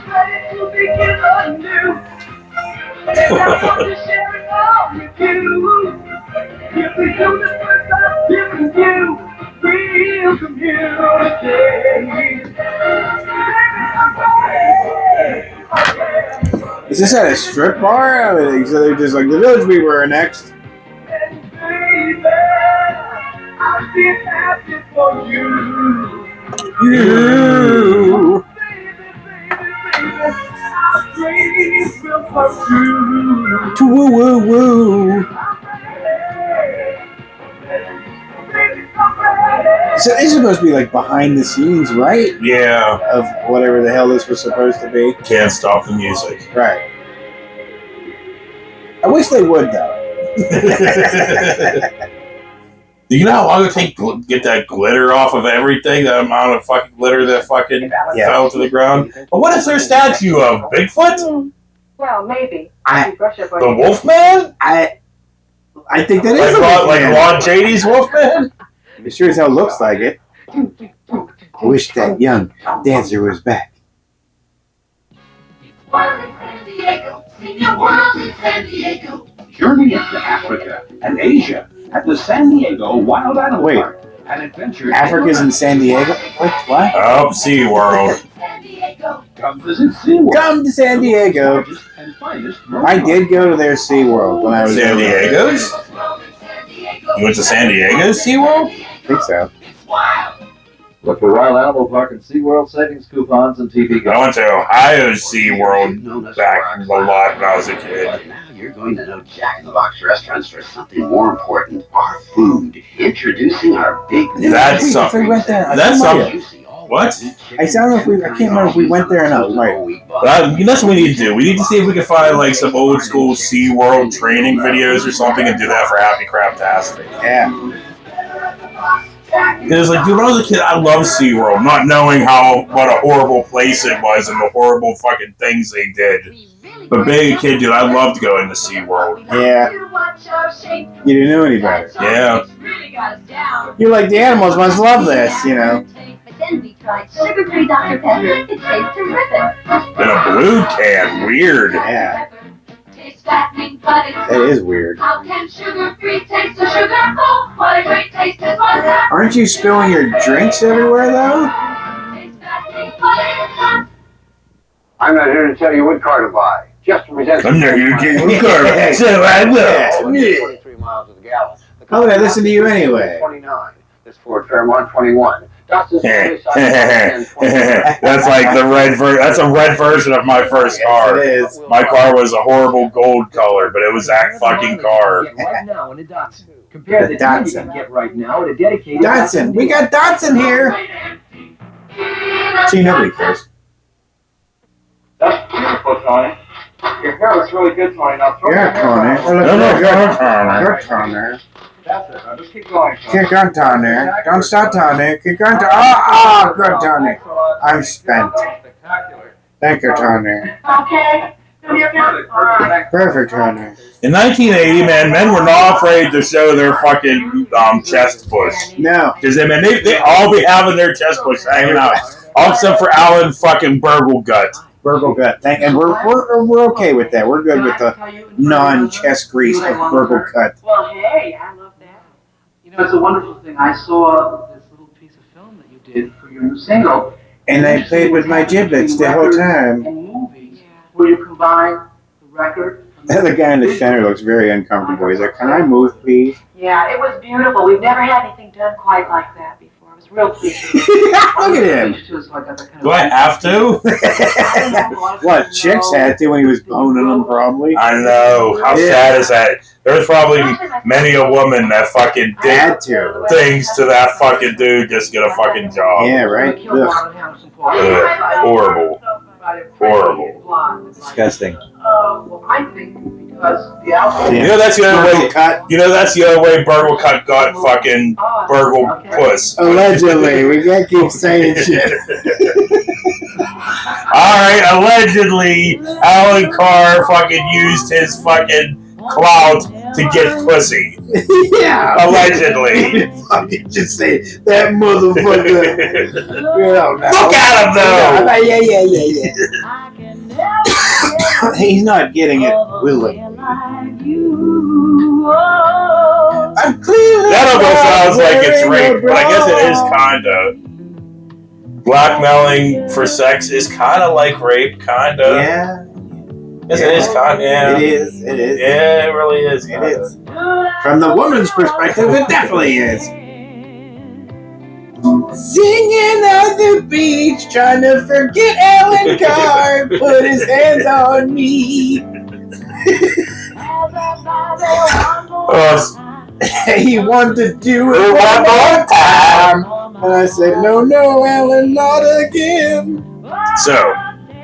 S5: ready to begin anew. And I want to share it all with you. If the universe I've given you, real community.
S3: Is this at a strip bar? I mean, so they're just like, the Village People are next.
S5: And baby, I'll be happy for you.
S3: You.
S5: Our dreams will come true.
S3: Woo woo woo. So this is supposed to be like behind the scenes, right?
S2: Yeah.
S3: Of whatever the hell this was supposed to be.
S2: Can't stop the music.
S3: Right. I wish they would though.
S2: Do you know how long it take to get that glitter off of everything? That amount of fucking glitter that fucking fell to the ground. But what is their statue of? Bigfoot?
S8: Well, maybe.
S2: The Wolfman?
S3: I think that is
S2: like Ron Chaney's Wolfman.
S3: It sure as hell looks like it. I wish that young dancer was back.
S12: Journey into Africa and Asia at the San Diego Wild Animal Park. An adventure.
S3: Africa's in San Diego? What?
S2: Oh, SeaWorld.
S12: Come visit SeaWorld.
S3: Come to San Diego. I did go to their SeaWorld when I was
S2: San Diego's? You went to San Diego's SeaWorld?
S3: I think so.
S13: Look for Wild Animal Park and SeaWorld savings coupons and TV guides.
S2: I went to Ohio's SeaWorld back a lot when I was a kid.
S14: Now you're going to know Jack in the Box restaurants for something more important, our food. Introducing our big new...
S2: That's something.
S3: We went there.
S2: That's something. What?
S3: I don't know if I can't remember if we went there or not. Right.
S2: That's what we need to do. We need to see if we can find like some old school SeaWorld training videos or something and do that for Happy Craptastic.
S3: Yeah.
S2: Because, like, dude, when I was a kid, I loved SeaWorld, not knowing what a horrible place it was and the horrible fucking things they did. But being a kid, dude, I loved going to SeaWorld.
S3: Yeah. You didn't know any better.
S2: Yeah.
S3: You're like, the animals must love this, you know.
S6: But then we tried sugar-free Dr. Pepper. It tastes terrific.
S2: In a blue can. Weird.
S3: Yeah.
S6: Tastes fattening, but it's
S3: That is weird.
S6: How can sugar-free taste so sugarful? What a great taste is what's that?
S3: Aren't you spilling your drinks everywhere, though?
S6: Tastes fattening, but it's not.
S7: I'm not here to tell you what car to buy. Just present.
S2: I'm not here to get your car, so I will.
S7: 23 miles to the gallon.
S3: How would I listen to you anyway?
S7: 29. This Ford Fairmont 21.
S2: That's like the red version. That's a red version of my first car.
S3: It is.
S2: My car was a horrible gold color, but it was that fucking car.
S11: Right now in a Datsun. Compare the
S3: Datsun.
S11: time you can get right now at a dedicated
S3: Datsun. We got Datsun here. See, nobody cares.
S4: That's beautiful, Tony. Your hair looks really good, Tony. Now throw
S3: Yeah,
S4: your hair
S3: Tony.
S4: back.
S3: Good, Tony.
S4: That's it. Now just keep going, Tony.
S3: Kick on, Tony. Don't stop, Tony. Kick on, Tony. Oh, good, Tony. I'm spent.
S4: Spectacular.
S3: Thank you, Tony.
S6: Okay.
S3: Perfect, Tony.
S2: In 1980, man, men were not afraid to show their fucking chest push.
S3: No.
S2: Because they all be having their chest push hanging out, all except for Alan fucking Burgle Gut.
S3: Burgle gut. And we're okay with that. We're good with the non-chest grease of Burgle cut.
S8: Well, hey, I love that.
S11: You know, it's a wonderful thing. I saw this little piece of film that you did for your new single.
S3: And I played with my giblets the whole time.
S11: And movies where you combine the record.
S3: The guy in the center looks very uncomfortable. He's like, "Can I move, please?"
S8: Yeah, it was beautiful. We've never had anything done quite like that before. I was real pleased.
S3: Look at him.
S2: Do I have to?
S3: What, chicks had to when he was boning them, probably?
S2: I know. How sad is that? There's probably many a woman that fucking
S3: Had to.
S2: did things to that fucking dude just to get a fucking job.
S3: Yeah, right? Ugh.
S2: Ugh. Horrible. Horrible.
S3: Disgusting.
S11: Well, I think because the album.
S2: You know that's the other way.
S3: Cut.
S2: You know that's the other way Burgle Cut got fucking Burgle Puss.
S3: Allegedly. We can't keep saying shit.
S2: Alright, allegedly, Alan Carr fucking used his fucking clout to get pussy.
S3: Yeah.
S2: Allegedly.
S3: Fucking just say that motherfucker.
S2: Look at him though!
S3: Yeah. He's not getting it willingly. I'm clearly
S2: That almost sounds like it's rape, but I guess it is kinda. Blackmailing for sex is kinda like rape, kinda.
S3: Yeah.
S2: Yes, it is kinda, yeah.
S3: It is. It is.
S2: Yeah, it really is.
S3: It is. From the woman's perspective, it definitely is. Singing at the beach, trying to forget Alan Carr, put his hands on me. He wanted to do it one more time. And I said, no, Alan, not again.
S2: So,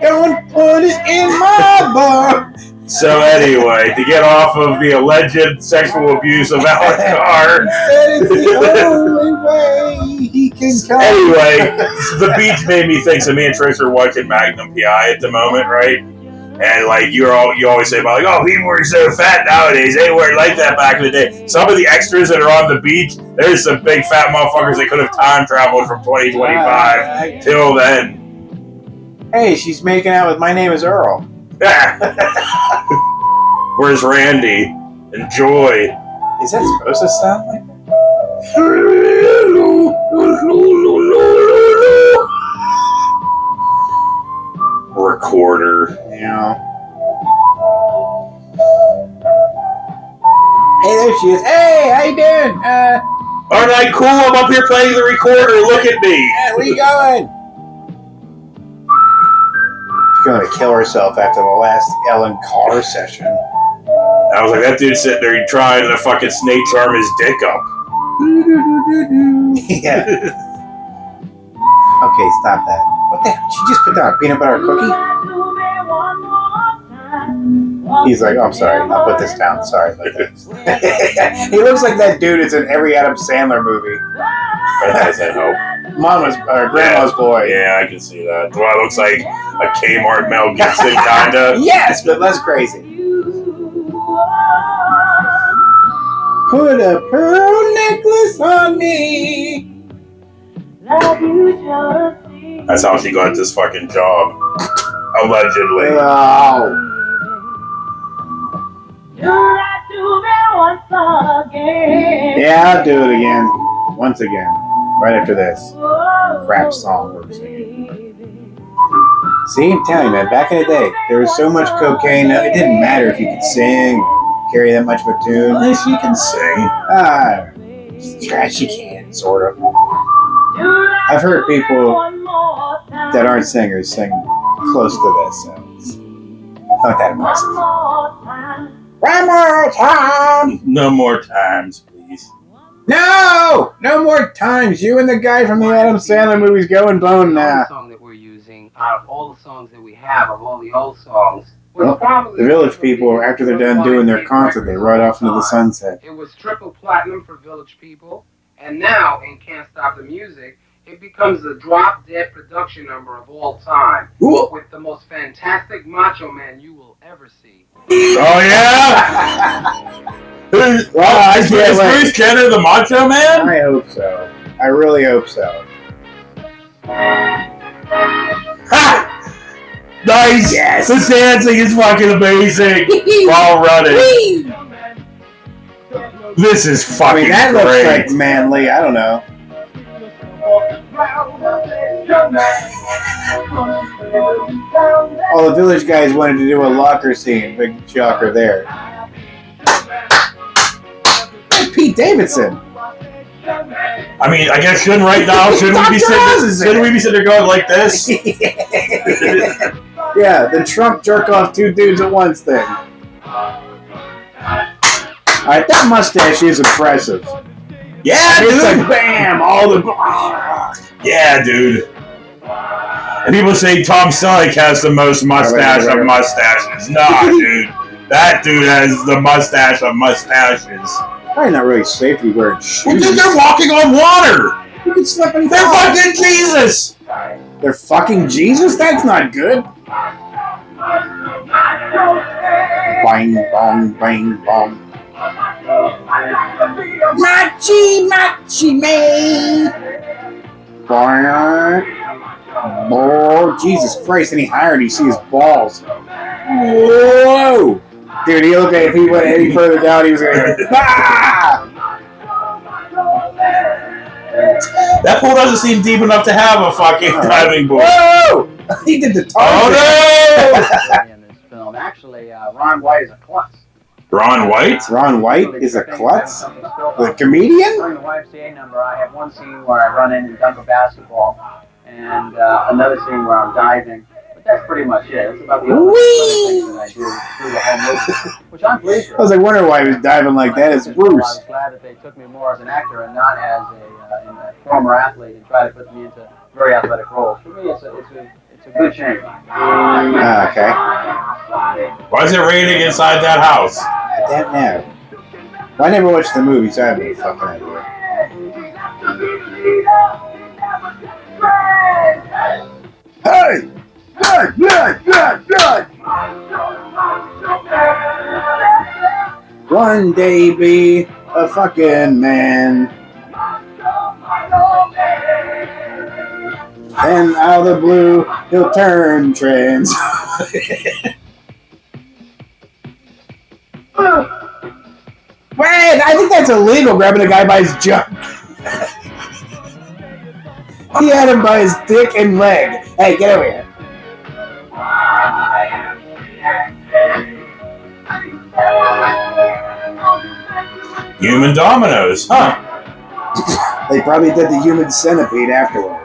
S3: don't put it in my bar.
S2: So anyway, to get off of the alleged sexual abuse of Alan Carr.
S3: It's the only way he can come.
S2: Anyway, the beach made me think. So me and Trace are watching Magnum PI at the moment, right? And like you always say about like, oh, people are so fat nowadays. They weren't like that back in the day. Some of the extras that are on the beach, there's some big fat motherfuckers that could have time traveled from 2025 till then.
S3: Hey, she's making out with My Name is Earl.
S2: Where's Randy and Joy?
S3: Is that supposed to sound like that?
S2: Recorder.
S3: Yeah. Hey, there she is. Hey, how you doing?
S2: All right, cool. I'm up here playing the recorder. Look at me.
S3: Yeah, where you going? She's going to kill herself after the last Ellen Carr session.
S2: I was like, that dude's sitting there trying to fucking snake charm his dick up.
S3: Yeah. Okay, stop that. What the hell? She just put down a peanut butter cookie? He's like, oh, I'm sorry. I'll put this down. Sorry about this. He looks like that dude is in every Adam Sandler movie.
S2: That doesn't help.
S3: Mama's or Grandma's boy.
S2: Yeah, I can see that. Well, it looks like a Kmart Mel Gibson, kinda.
S3: Yes, but less crazy. Put a pearl necklace on me.
S2: That's how she got this fucking job. Allegedly.
S3: Oh. Yeah, I'll do it again. Once again. Right after this crap song we're singing. See, I'm telling you, man, back in the day, there was so much cocaine, it didn't matter if you could sing, carry that much of a tune.
S2: Yes, you can sing.
S3: She can, sort of. I've heard people that aren't singers sing close to this, so it's not that impressive. One more time!
S2: No more times, please.
S3: No! No more times! You and the guy from the Adam Sandler movies going bone now.
S11: The song that we're using, out of all the songs that we have, of all the old songs,
S3: Well, the Village People, after they're done doing their concert, they ride off into the sunset.
S11: It was triple platinum for Village People, and now in Can't Stop the Music, it becomes the drop-dead production number of all time, with the most fantastic Macho Man you will ever see.
S2: Oh, yeah? Is Bruce Jenner the Macho Man?
S3: I hope so. I really hope so.
S2: Ha! Nice! Yes! The dancing is fucking amazing! While running. This is fucking
S3: that
S2: great.
S3: looks like manly. I don't know. All the Village guys wanted to do a locker scene. Big shocker there. Pete Davidson.
S2: I mean, I guess shouldn't we be sitting there going like this?
S3: Yeah, the Trump jerk off two dudes at once thing. Alright, that mustache is impressive.
S2: Yeah,
S3: it's
S2: dude.
S3: like bam, all the.
S2: Yeah, dude. And people say Tom Selleck has the most mustache of mustaches. Nah, dude. That dude has the mustache of mustaches.
S3: Probably not really safe to be wearing shoes.
S2: Well, dude, they're walking on water.
S3: You can slip and
S2: They're
S3: fall.
S2: fucking Jesus.
S3: They're fucking Jesus? That's not good. Bang, bong, bang, bong. Machi, machi, me. Oh, Jesus Christ, any higher and you see his balls. Whoa! Dude, he looked like if he went any further down, he was going to go, ah!
S2: That pool doesn't seem deep enough to have a fucking diving board.
S3: Whoa! He did the target.
S2: Oh, no!
S11: In this film, actually, Ron White is a klutz.
S2: Ron White?
S3: Ron White is a klutz? The comedian?
S11: During the YMCA number, I have one scene where I run in and dunk a basketball, and another scene where I'm diving. But that's pretty much it. It's about the only things that I do through the whole movie, which I'm pleased with.
S3: I was like wondering why he was diving like that. It's
S11: I
S3: Bruce.
S11: was glad that they took me more as an actor and not as a former athlete and tried to put me into very athletic roles. For me, it's a good change.
S3: Okay.
S2: Why is it raining inside that house?
S3: I don't know. Well, I never watched the movie, so I have no fucking idea. Hey! Good! One day be a fucking man. Then out of the blue, he'll turn trans. Wait, I think that's illegal, grabbing a guy by his junk. He had him by his dick and leg. Hey, get over here.
S2: Human dominoes, huh?
S3: They probably did the human centipede afterwards.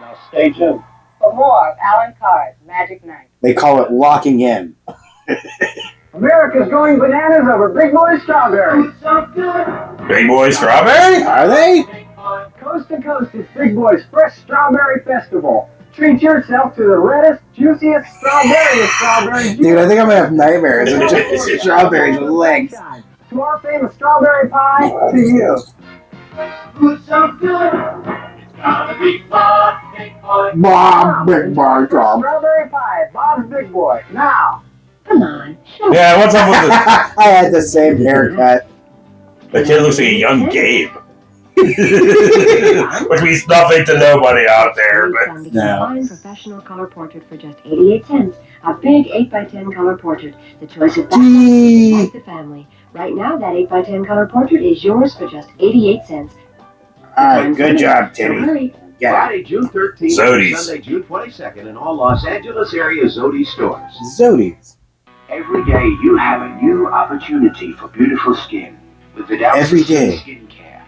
S12: Now stay tuned.
S8: For more of Alan Carr's Magic Night.
S3: They call it locking in.
S12: America's going bananas over Big Boy Strawberry.
S2: Big Boy Strawberry?
S3: Are they?
S12: Coast to coast, it's Big Boy's Fresh Strawberry Festival. Treat yourself to the reddest, juiciest strawberry juice.
S3: Dude, I think I'm gonna have nightmares of strawberries with legs.
S12: To our famous strawberry pie, to you.
S3: Bob, Big Boy, Bob.
S12: Strawberry pie, Bob's Big Boy. Now.
S6: Come on.
S2: Yeah, what's up with this?
S3: I had the same haircut.
S2: The kid looks like a young Gabe. Which means nothing to nobody out there, but
S3: No.
S15: Fine professional color portrait for just 88 cents. A big 8x10 color portrait. The choice of
S3: Gee.
S15: the family. Right now, that 8x10 color portrait is yours for just 88 cents.
S3: Alright, good job,
S15: So
S3: Timmy.
S15: hurry.
S3: Yeah.
S12: Friday, June 13th
S2: Zodi's.
S12: and Sunday, June 22nd in all Los Angeles area Zodi stores.
S3: Zodi's.
S14: Every day you have a new opportunity for beautiful skin with the
S3: Every day.
S14: skincare.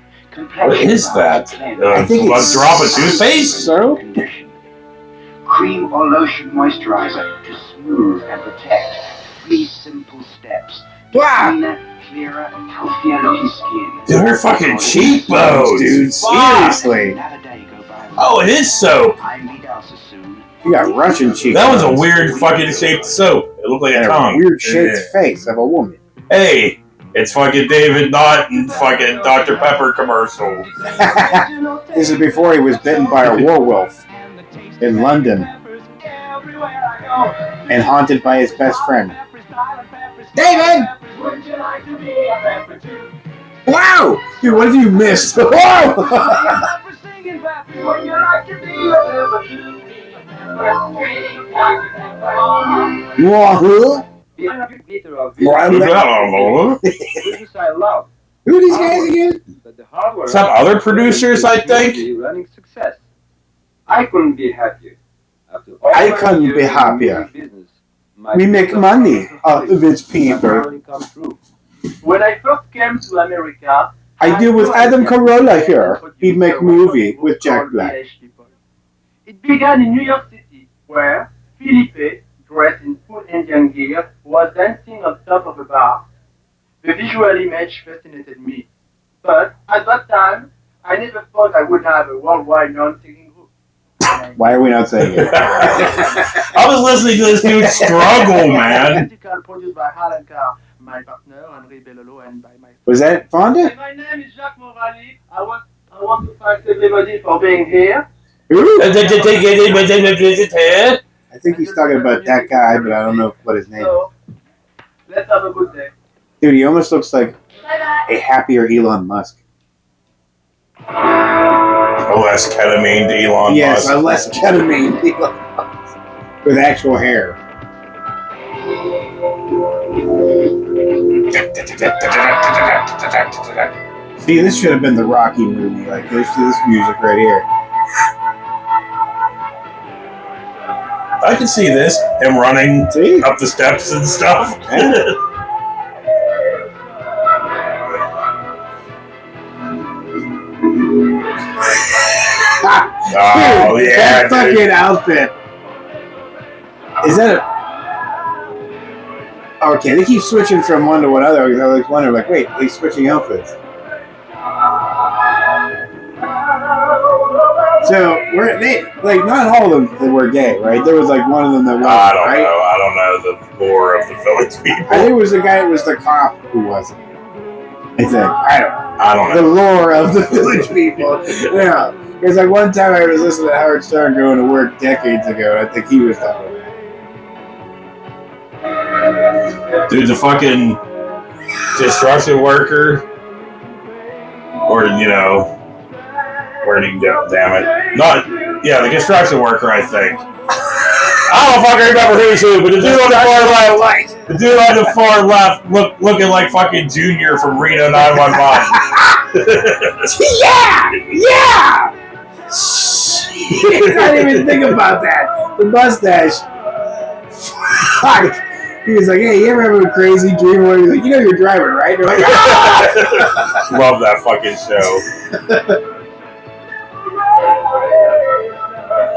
S2: what is that?
S3: I think
S2: A
S3: it's
S2: drop of toothpaste?
S3: So?
S14: Cream or lotion moisturizer to smooth and protect. 3 simple steps.
S3: Wow.
S14: Cleaner, clearer, healthier looking skin.
S2: Dude, her fucking cheekbones,
S3: Dude,
S2: Fuck.
S3: seriously.
S14: Not a day go by.
S2: Oh, it is soap.
S14: I'm Lee Dowser soon.
S3: You got Russian cheeks.
S2: That was a weird fucking shaped soap. It looked like a
S3: and a
S2: tongue.
S3: weird shaped face of a woman.
S2: Hey, it's fucking David Knott and fucking Dr. Pepper commercial.
S3: This is before he was bitten by a werewolf in London and haunted by his best friend. David! Wow! Dude, what have you missed? Whoa! Whoa!
S4: I love.
S3: Who are these guys again?
S4: But the hardware
S2: Some other producers, I think.
S4: running success. I couldn't be happier. After all
S3: I
S4: my
S3: couldn't
S4: years
S3: be
S4: in
S3: happier.
S4: music business, my
S3: We make
S4: dreams
S3: money
S4: of
S3: out of its people.
S4: finally come true. When I first came to America,
S3: I deal with Adam Carolla here. He'd make movie with Jack Black.
S4: It began in New York City, where Philippe, dressed in full Indian gear, was dancing on top of a bar. The visual image fascinated me. But at that time, I never thought I would have a worldwide non-singing group.
S3: Why are we not saying it?
S2: I was listening to this dude struggle, man.
S4: Produced by Alan Carr, my partner, Henri Bellolo, and by my...
S3: Was that Fonda?
S4: My name is Jacques Morali. I want to thank everybody for being here.
S3: Who?
S2: I
S3: I think he's talking about that guy, but I don't know what his name is.
S4: So, let's have a good day.
S3: Dude, he almost looks like a happier Elon Musk.
S2: A less ketamine to Elon
S3: Yes,
S2: Musk.
S3: a less ketamine Elon Musk. With actual hair. See, this should have been the Rocky movie. Like, this music right here.
S2: I can see this. Him running
S3: See?
S2: up the steps and stuff. Oh,
S3: Dude,
S2: yeah,
S3: that fucking
S2: dude.
S3: outfit. Is that a... Okay, they keep switching from one to another. I always wonder, like, wait, he's switching outfits. So were they like not all of them were gay, right? There was like one of them that wasn't,
S2: I don't
S3: right?
S2: know. I don't know the lore of the village people.
S3: I think it was the guy that was the cop who wasn't. I think.
S2: I don't
S3: The
S2: know.
S3: lore of the village people. Yeah. Because like one time I was listening to Howard Stern going to work decades ago, and I think he was talking about it.
S2: Dude, the fucking construction worker, or you know, where did he go? Damn it! Not yeah, the construction worker. I think. I don't fucking remember who's who, but the dude on the far left, the dude on the far left, looking like fucking Junior from Reno 911.
S3: Yeah! I didn't even think about that. The mustache. Fuck. He was like, hey, you ever have a crazy dream where you're like, you know you're driving, right? You're like, ah!
S2: Love that fucking show.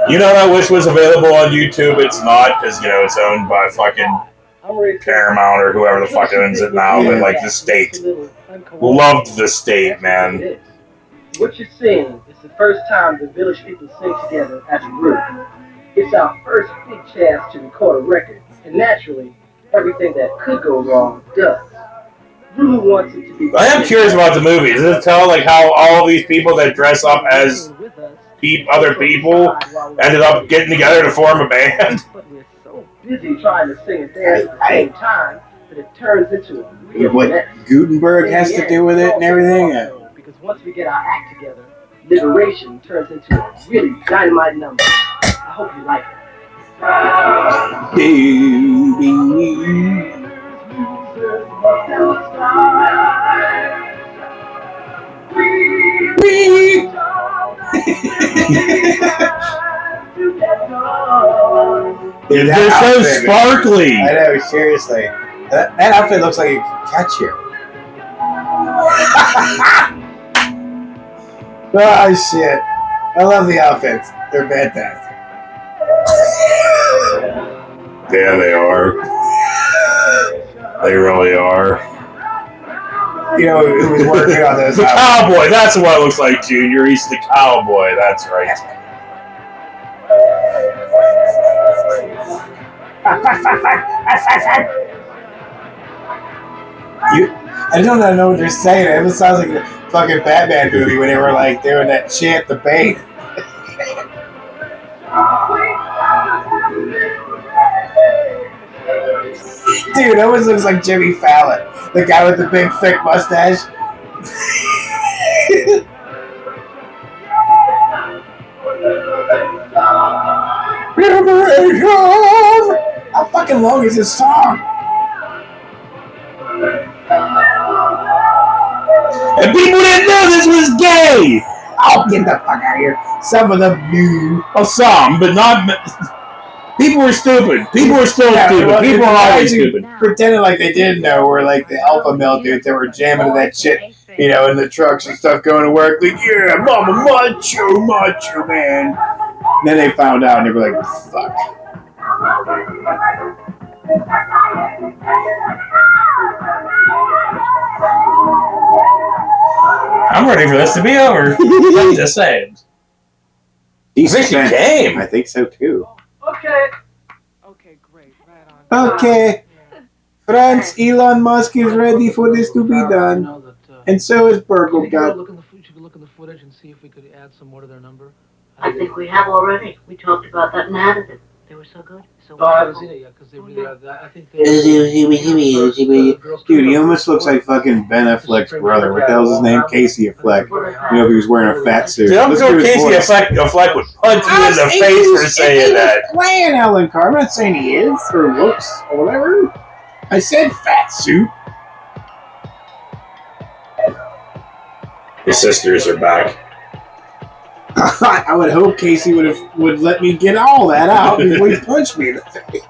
S2: You know, I wish was available on YouTube. It's not, because, you know, it's owned by fucking Paramount or whoever the fuck owns it now, but like the state. Loved the state, man.
S16: What you're seeing is the first time the village people sing together as a group. It's our first big chance to record a record, and naturally, everything that could go wrong does. Lulu wants it to be.
S2: I am curious about the movie. Does it tell like how all these people that dress up as other people ended up getting together to form a band?
S16: But we're so busy trying to sing and dance at the same time that it turns into a real
S3: What
S16: mess.
S3: Gutenberg has to do with it and everything?
S16: Because once we get our act together, Liberation turns into a really dynamite number. I hope you like it.
S2: They're so sparkly.
S3: I know, seriously. That outfit looks like it could catch you. Oh shit. I love the outfits. They're fantastic.
S2: Yeah, they are. They really are.
S3: You know who was working on those?
S2: The cowboy. That's what it looks like, Junior. He's the cowboy. That's right.
S3: I don't know what they're saying. It sounds like the fucking Batman movie when they were like doing that chant, the Bane. Dude, that almost looks like Jimmy Fallon, the guy with the big thick mustache. Liberation! How fucking long is this song?
S2: And people didn't know this was gay!
S3: Oh, get the fuck out of here. Some of them knew.
S2: Well, some, but not... People were stupid. People were still stupid.
S3: Well,
S2: People are always stupid.
S3: Pretending like they didn't know, were like the alpha male dudes that were jamming to that shit, you know, in the trucks and stuff going to work. Like, yeah, mama, macho, macho, man. And then they found out and they were like, fuck.
S2: I'm ready for this to be over. I'm just saying.
S3: I
S2: think she came.
S3: I think so too.
S16: Okay.
S3: Okay. Friends, Elon Musk is ready for this to be done. And so is Burgle God.
S11: Should we look at the footage and see if we could add some more to their number?
S17: I think we have already. We talked about that and added it. They were so good. So
S11: Oh, I haven't seen it yet because they really. I think they.
S3: Dude, he almost looks like fucking Ben Affleck's brother. What the hell's his name? Casey Affleck. You know, if he was wearing a fat suit.
S2: Dude, I'm sure Casey Affleck would punch you in the face for saying that.
S3: Playing Alan Carr. I'm not saying he is or looks or whatever. I said fat suit.
S2: The sisters are back.
S3: I would hope Casey would let me get all that out before he punched me in the face.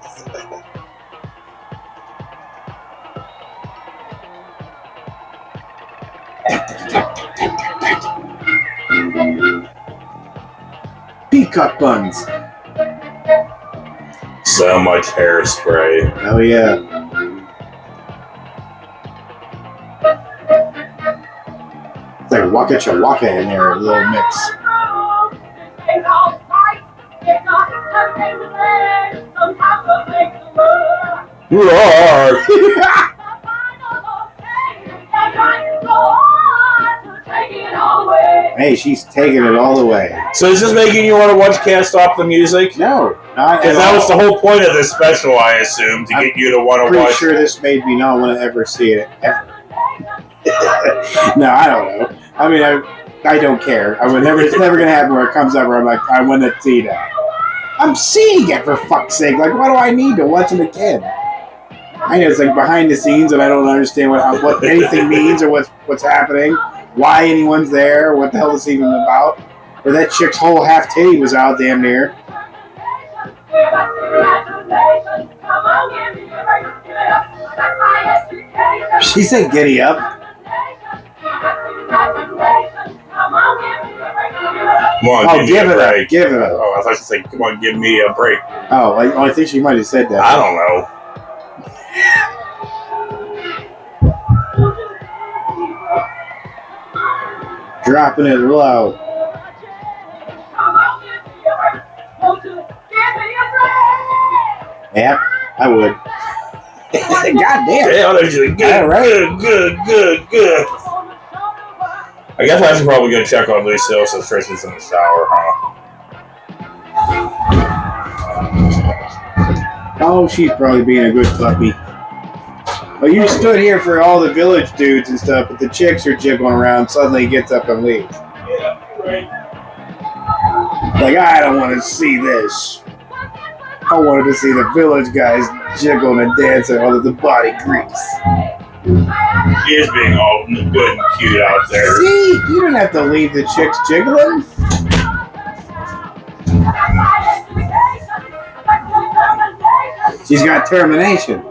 S3: Peacock buns.
S2: So much hairspray.
S3: Hell yeah. It's like Waka Chawaka in there, a little mix. Hey, she's taking it all the way.
S2: So is this making you want to watch Can't Stop the Music?
S3: No, not
S2: because that was the whole point of this special, I assume, to get you to want to
S3: I'm pretty
S2: watch.
S3: sure this made me not want to ever see it ever. No, I don't know. I mean, I don't care. I would never. It's never gonna happen where it comes up where I'm like, I want to see that. I'm seeing it for fuck's sake. Like, why do I need to watch it again? I know it's like behind the scenes, and I don't understand what anything means or what's happening, why anyone's there, what the hell it's even about. Or that chick's whole half titty was out damn near. She said, "Giddy up."
S2: Come on,
S3: give
S2: me a
S3: it
S2: break.
S3: up. Give it up.
S2: Oh, I thought you said, "Come on, give me a break."
S3: Oh, I think she might have said that.
S2: I don't know.
S3: Dropping it low. Yeah, I would. God damn.
S2: Yeah, that's good, good. I guess I should probably go check on Lucille since Tracy's in the shower, huh?
S3: Oh, she's probably being a good puppy. Well, you stood here for all the village dudes and stuff, but the chicks are jiggling around. Suddenly he gets up and leaves.
S2: Yeah, right.
S3: Like, I don't want to see this. I wanted to see the village guys jiggling and dancing under the body grease.
S2: She is being all good and cute out there.
S3: See? You don't have to leave the chicks jiggling. She's got termination.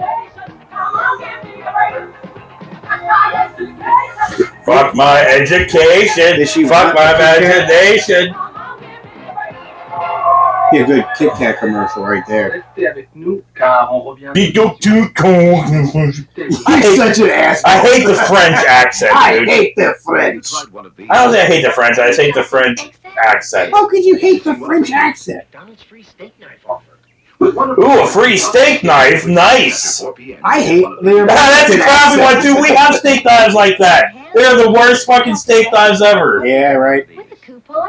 S2: Fuck my education. Fuck my imagination.
S3: Be a good Kit Kat commercial right there. I'm such an asshole.
S2: I hate the French accent, dude.
S3: I hate the French.
S2: I don't think I hate the French. I just hate the French accent.
S3: How could you hate the French accent?
S2: Ooh, a free steak knife. Nice.
S3: I hate the
S2: That's a crappy one, too. We have steak knives like that. They're the worst fucking steak knives ever.
S3: Yeah, right.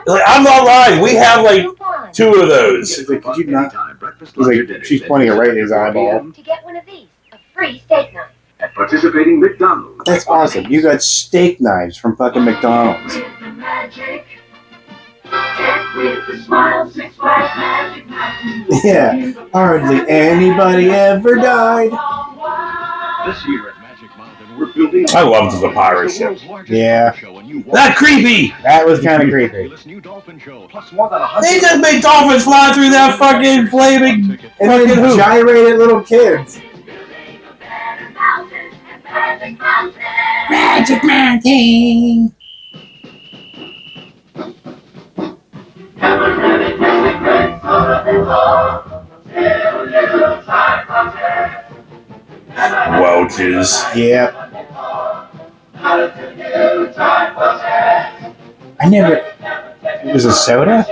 S2: Like, I'm not lying. We have like 2 of those.
S3: She's like, could you not? He's like, she's pointing it right in his eyeball.
S6: To get one of these, a free steak knife.
S10: At participating McDonald's.
S3: That's awesome. You got steak knives from fucking McDonald's. Yeah, hardly anybody ever died.
S10: This year at Magic Mountain, we're building.
S2: I loved the pirate ship.
S3: Yeah.
S2: That creepy.
S3: That was kind of creepy.
S2: They just made dolphins fly through that fucking flaming
S3: And
S2: fucking
S3: then
S2: hoop.
S3: gyrated little kids. Magic Mountain.
S2: Welches.
S3: Yep. I never. It was a soda?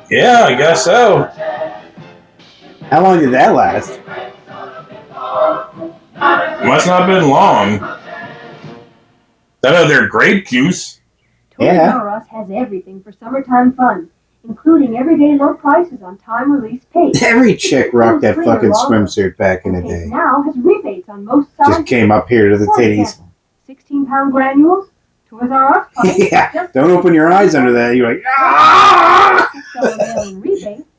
S2: Yeah, I guess so.
S3: How long did that last?
S2: Must not have been long. I know they're grape juice.
S15: Toys R Us has everything for summertime fun, including everyday low prices on time-release paste.
S3: Every chick rocked that fucking swimsuit back in the day.
S15: Now has rebates on most sizes.
S3: Just came up here to the titties.
S15: 16-pound granules. Toys R Us.
S3: Yeah, don't open your eyes under that. You're like, ah!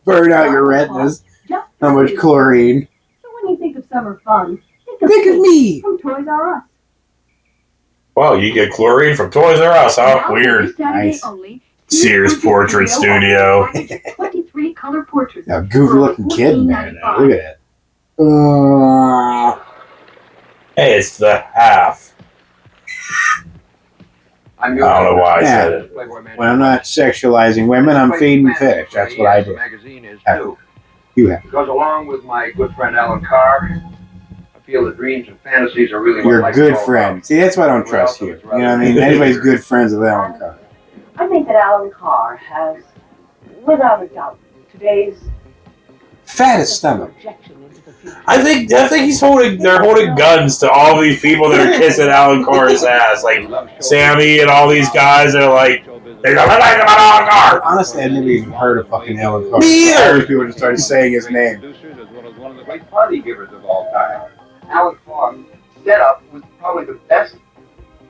S3: Burn out your retinas. How much chlorine?
S15: So when you think of summer fun,
S3: think of me.
S15: From Toys R Us.
S2: Wow, you get chlorine from Toys R Us, huh? Weird.
S3: Nice.
S2: Sears Portrait Studio.
S15: 23 color portraits.
S3: Now, goofy looking kid in there. Now. Look at that.
S2: Hey, it's the half. I don't know why I said it.
S3: When I'm not sexualizing women, I'm feeding fish. That's what I do.
S7: Magazine is
S3: Have.
S7: too.
S3: You have.
S7: Because along with my good friend Alan Carr, I feel that dreams and fantasies are really what
S3: You're a
S7: life's
S3: good
S7: all
S3: friend.
S7: about.
S3: See, that's why I don't trust you. You know what I mean? Anybody's good friends with Alan Carr.
S8: I think that Alan Carr has, without a doubt, today's
S3: Fattest stomach.
S2: I think they're holding guns to all these people that are kissing Alan Carr's ass, like Sammy and all these guys are like, they're like Alan Carr.
S3: Honestly, I've never even heard of fucking Alan Carr.
S2: Me either.
S3: All these people just started saying his name.
S7: One of the great party givers of all time. Alan Clark's setup was probably the best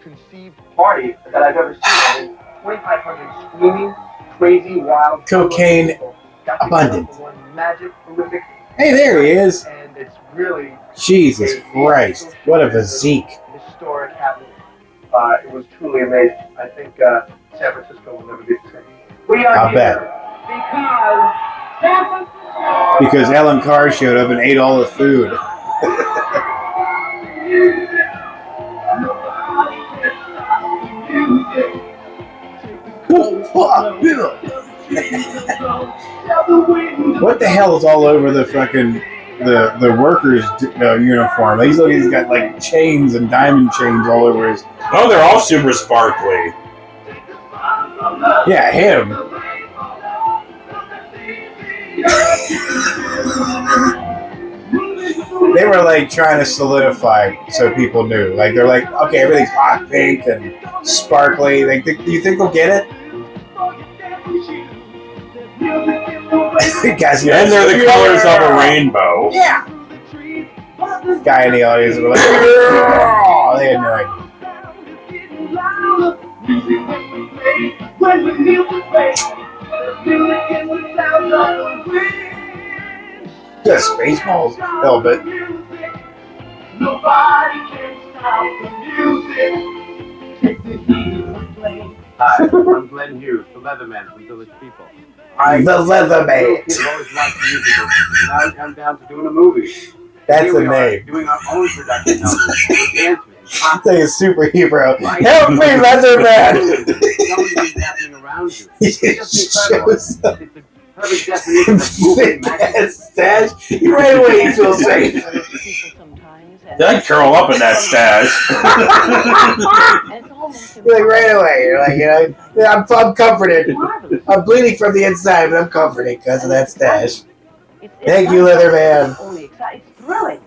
S7: conceived party that I've ever seen. 2,500 screaming, crazy, wild,
S3: Cocaine
S7: people
S3: abundant.
S7: One magic, horrific.
S3: Hey, there he is.
S7: And it's really
S3: Jesus Christ. What a physique.
S7: historic happening. It was truly amazing. I think San Francisco will never be the same. We are
S3: I'll
S7: here
S3: bet.
S7: because San Francisco.
S3: Because Alan Carr showed up and ate all the food. What the hell is all over the fucking the workers' uniform? He's got like chains and diamond chains all over his.
S2: Oh, they're all super sparkly.
S3: Yeah, him. They were like trying to solidify so people knew. Like they're like, okay, everything's hot pink and sparkly. Like, do you think they'll get it? Guys,
S2: and they're the colors of a rainbow.
S3: Yeah. Guy in the audience was like, oh, they had no idea. Just Spaceballs, a little bit.
S5: Nobody can stop the music.
S18: Hi, I'm Glenn Hughes, the Leatherman from Village People.
S3: The Leatherman.
S18: We've always liked musicals. Now we come down to doing a movie.
S3: That's
S18: Here
S3: the
S18: we are,
S3: name.
S18: doing our own production numbers with dancers.
S3: It's like a superhero. Help me, Leatherman!
S18: Somebody's happening around you.
S3: He
S18: It's incredible.
S3: shows up.
S18: It's the perfect definition of movie magic.
S3: Stash. Right away, you feel safe.
S2: They like curl up in that stash.
S3: You're like right away. You're like, you know, I'm comforted. I'm bleeding from the inside, but I'm comforted because of that stash. Thank you, Leatherman.
S17: It's thrilling.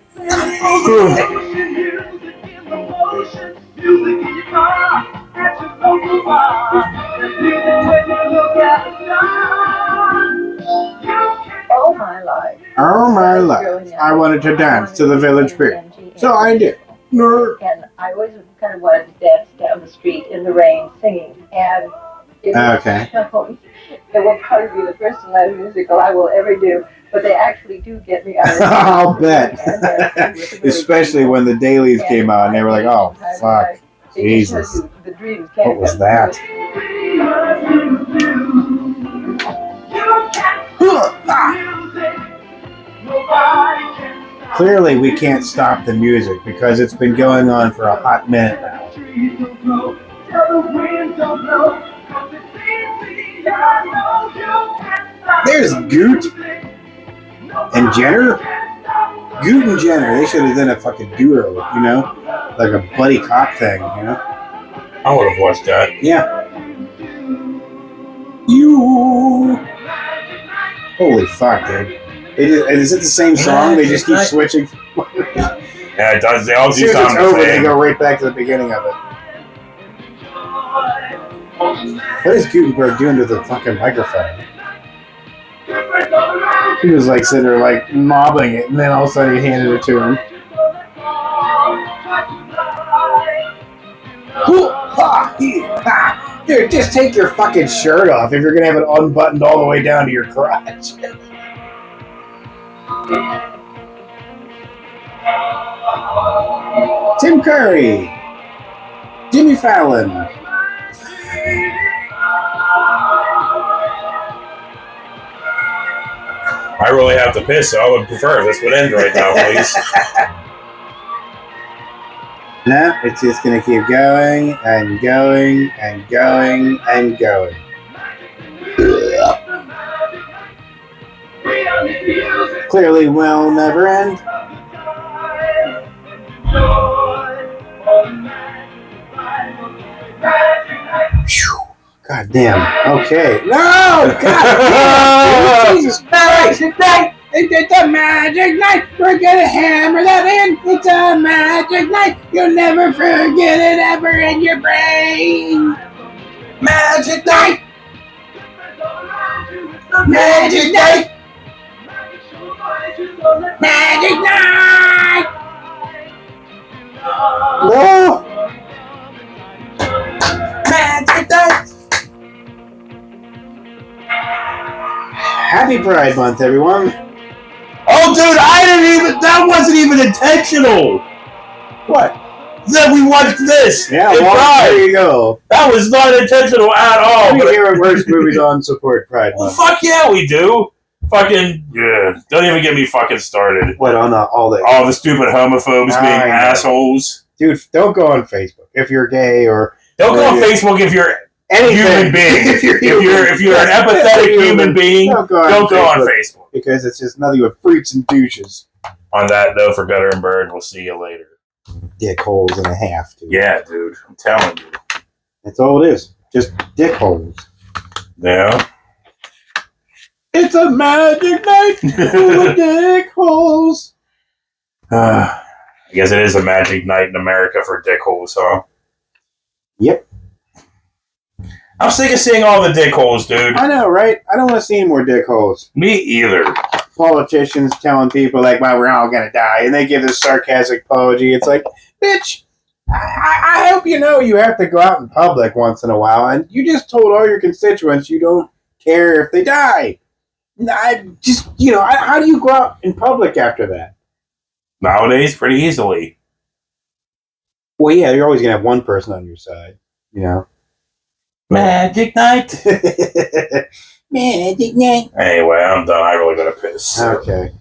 S8: Oh my life.
S3: All my life, I wanted to dance to the Village People, so I did.
S8: And I always kind of wanted to dance down the street in the rain singing. And it was
S3: Okay.
S8: shown. It will probably be the first live musical I will ever do. But they actually do get me out of
S3: I'll bet. Especially when the dailies came out and they were like, oh, fuck. Jesus. What was that? Clearly, we can't stop the music because it's been going on for a hot minute now. There's Goot and Jenner. Goot and Jenner, they should have done a fucking duo, you know? Like a buddy cop thing, you know?
S2: I would have watched that.
S3: Yeah. You. Holy fuck, dude. Is it the same song? They just keep switching.
S2: Yeah, it does. They all
S3: As
S2: do
S3: soon as
S2: sound
S3: it's
S2: the
S3: over, they
S2: same.
S3: go right back to the beginning of it. What is Gutenberg doing to the fucking microphone? He was like sitting there like mobbing it, and then all of a sudden he handed it to him. Dude, just take your fucking shirt off if you're gonna have it unbuttoned all the way down to your crotch. Tim Curry, Jimmy Fallon.
S2: I really have to piss, so I would prefer if this would end right now, please.
S3: No, it's just gonna keep going and going and going and going. Clearly will never end. Phew. God damn. Okay. No! God damn! Jesus Christ! It's a magic night. We're gonna hammer that in. It's a magic night. You'll never forget it ever in your brain. Magic night. Magic night. Magic night. Whoa. Magic night. Happy Pride Month, everyone.
S2: Oh, dude, that wasn't even intentional.
S3: What?
S2: That we watched this.
S3: Yeah,
S2: in
S3: well,
S2: Pride.
S3: there you go.
S2: That was not intentional at all.
S3: We hear our worst movies on support Pride Month.
S2: Well, fuck yeah, we do. Fucking, yeah. Don't even get me fucking started.
S3: What, on all
S2: the stupid homophobes being assholes.
S3: Dude, don't go on Facebook if you're gay or...
S2: Don't go on Facebook if you're a human being. if you're an empathetic human being, don't go on Facebook.
S3: Because it's just nothing but freaks and douches.
S2: On that note, for Gutter and Bird, we'll see you later.
S3: Dick holes and a half, dude.
S2: Yeah, dude. I'm telling you.
S3: That's all it is. Just dick holes.
S2: Yeah.
S3: It's a magic night full of dick holes.
S2: I guess it is a magic night in America for dick holes, huh?
S3: Yep.
S2: I'm sick of seeing all the dick holes, dude.
S3: I know, right? I don't want to see any more dick holes.
S2: Me either.
S3: Politicians telling people, like, well, we're all going to die. And they give this sarcastic apology. It's like, bitch, I hope you know you have to go out in public once in a while. And you just told all your constituents you don't care if they die. How do you go out in public after that?
S2: Nowadays, pretty easily.
S3: Well, yeah, you're always going to have one person on your side, you know.
S2: Magic night.
S3: Magic night.
S2: Anyway, I'm done. I really gotta piss.
S3: Okay.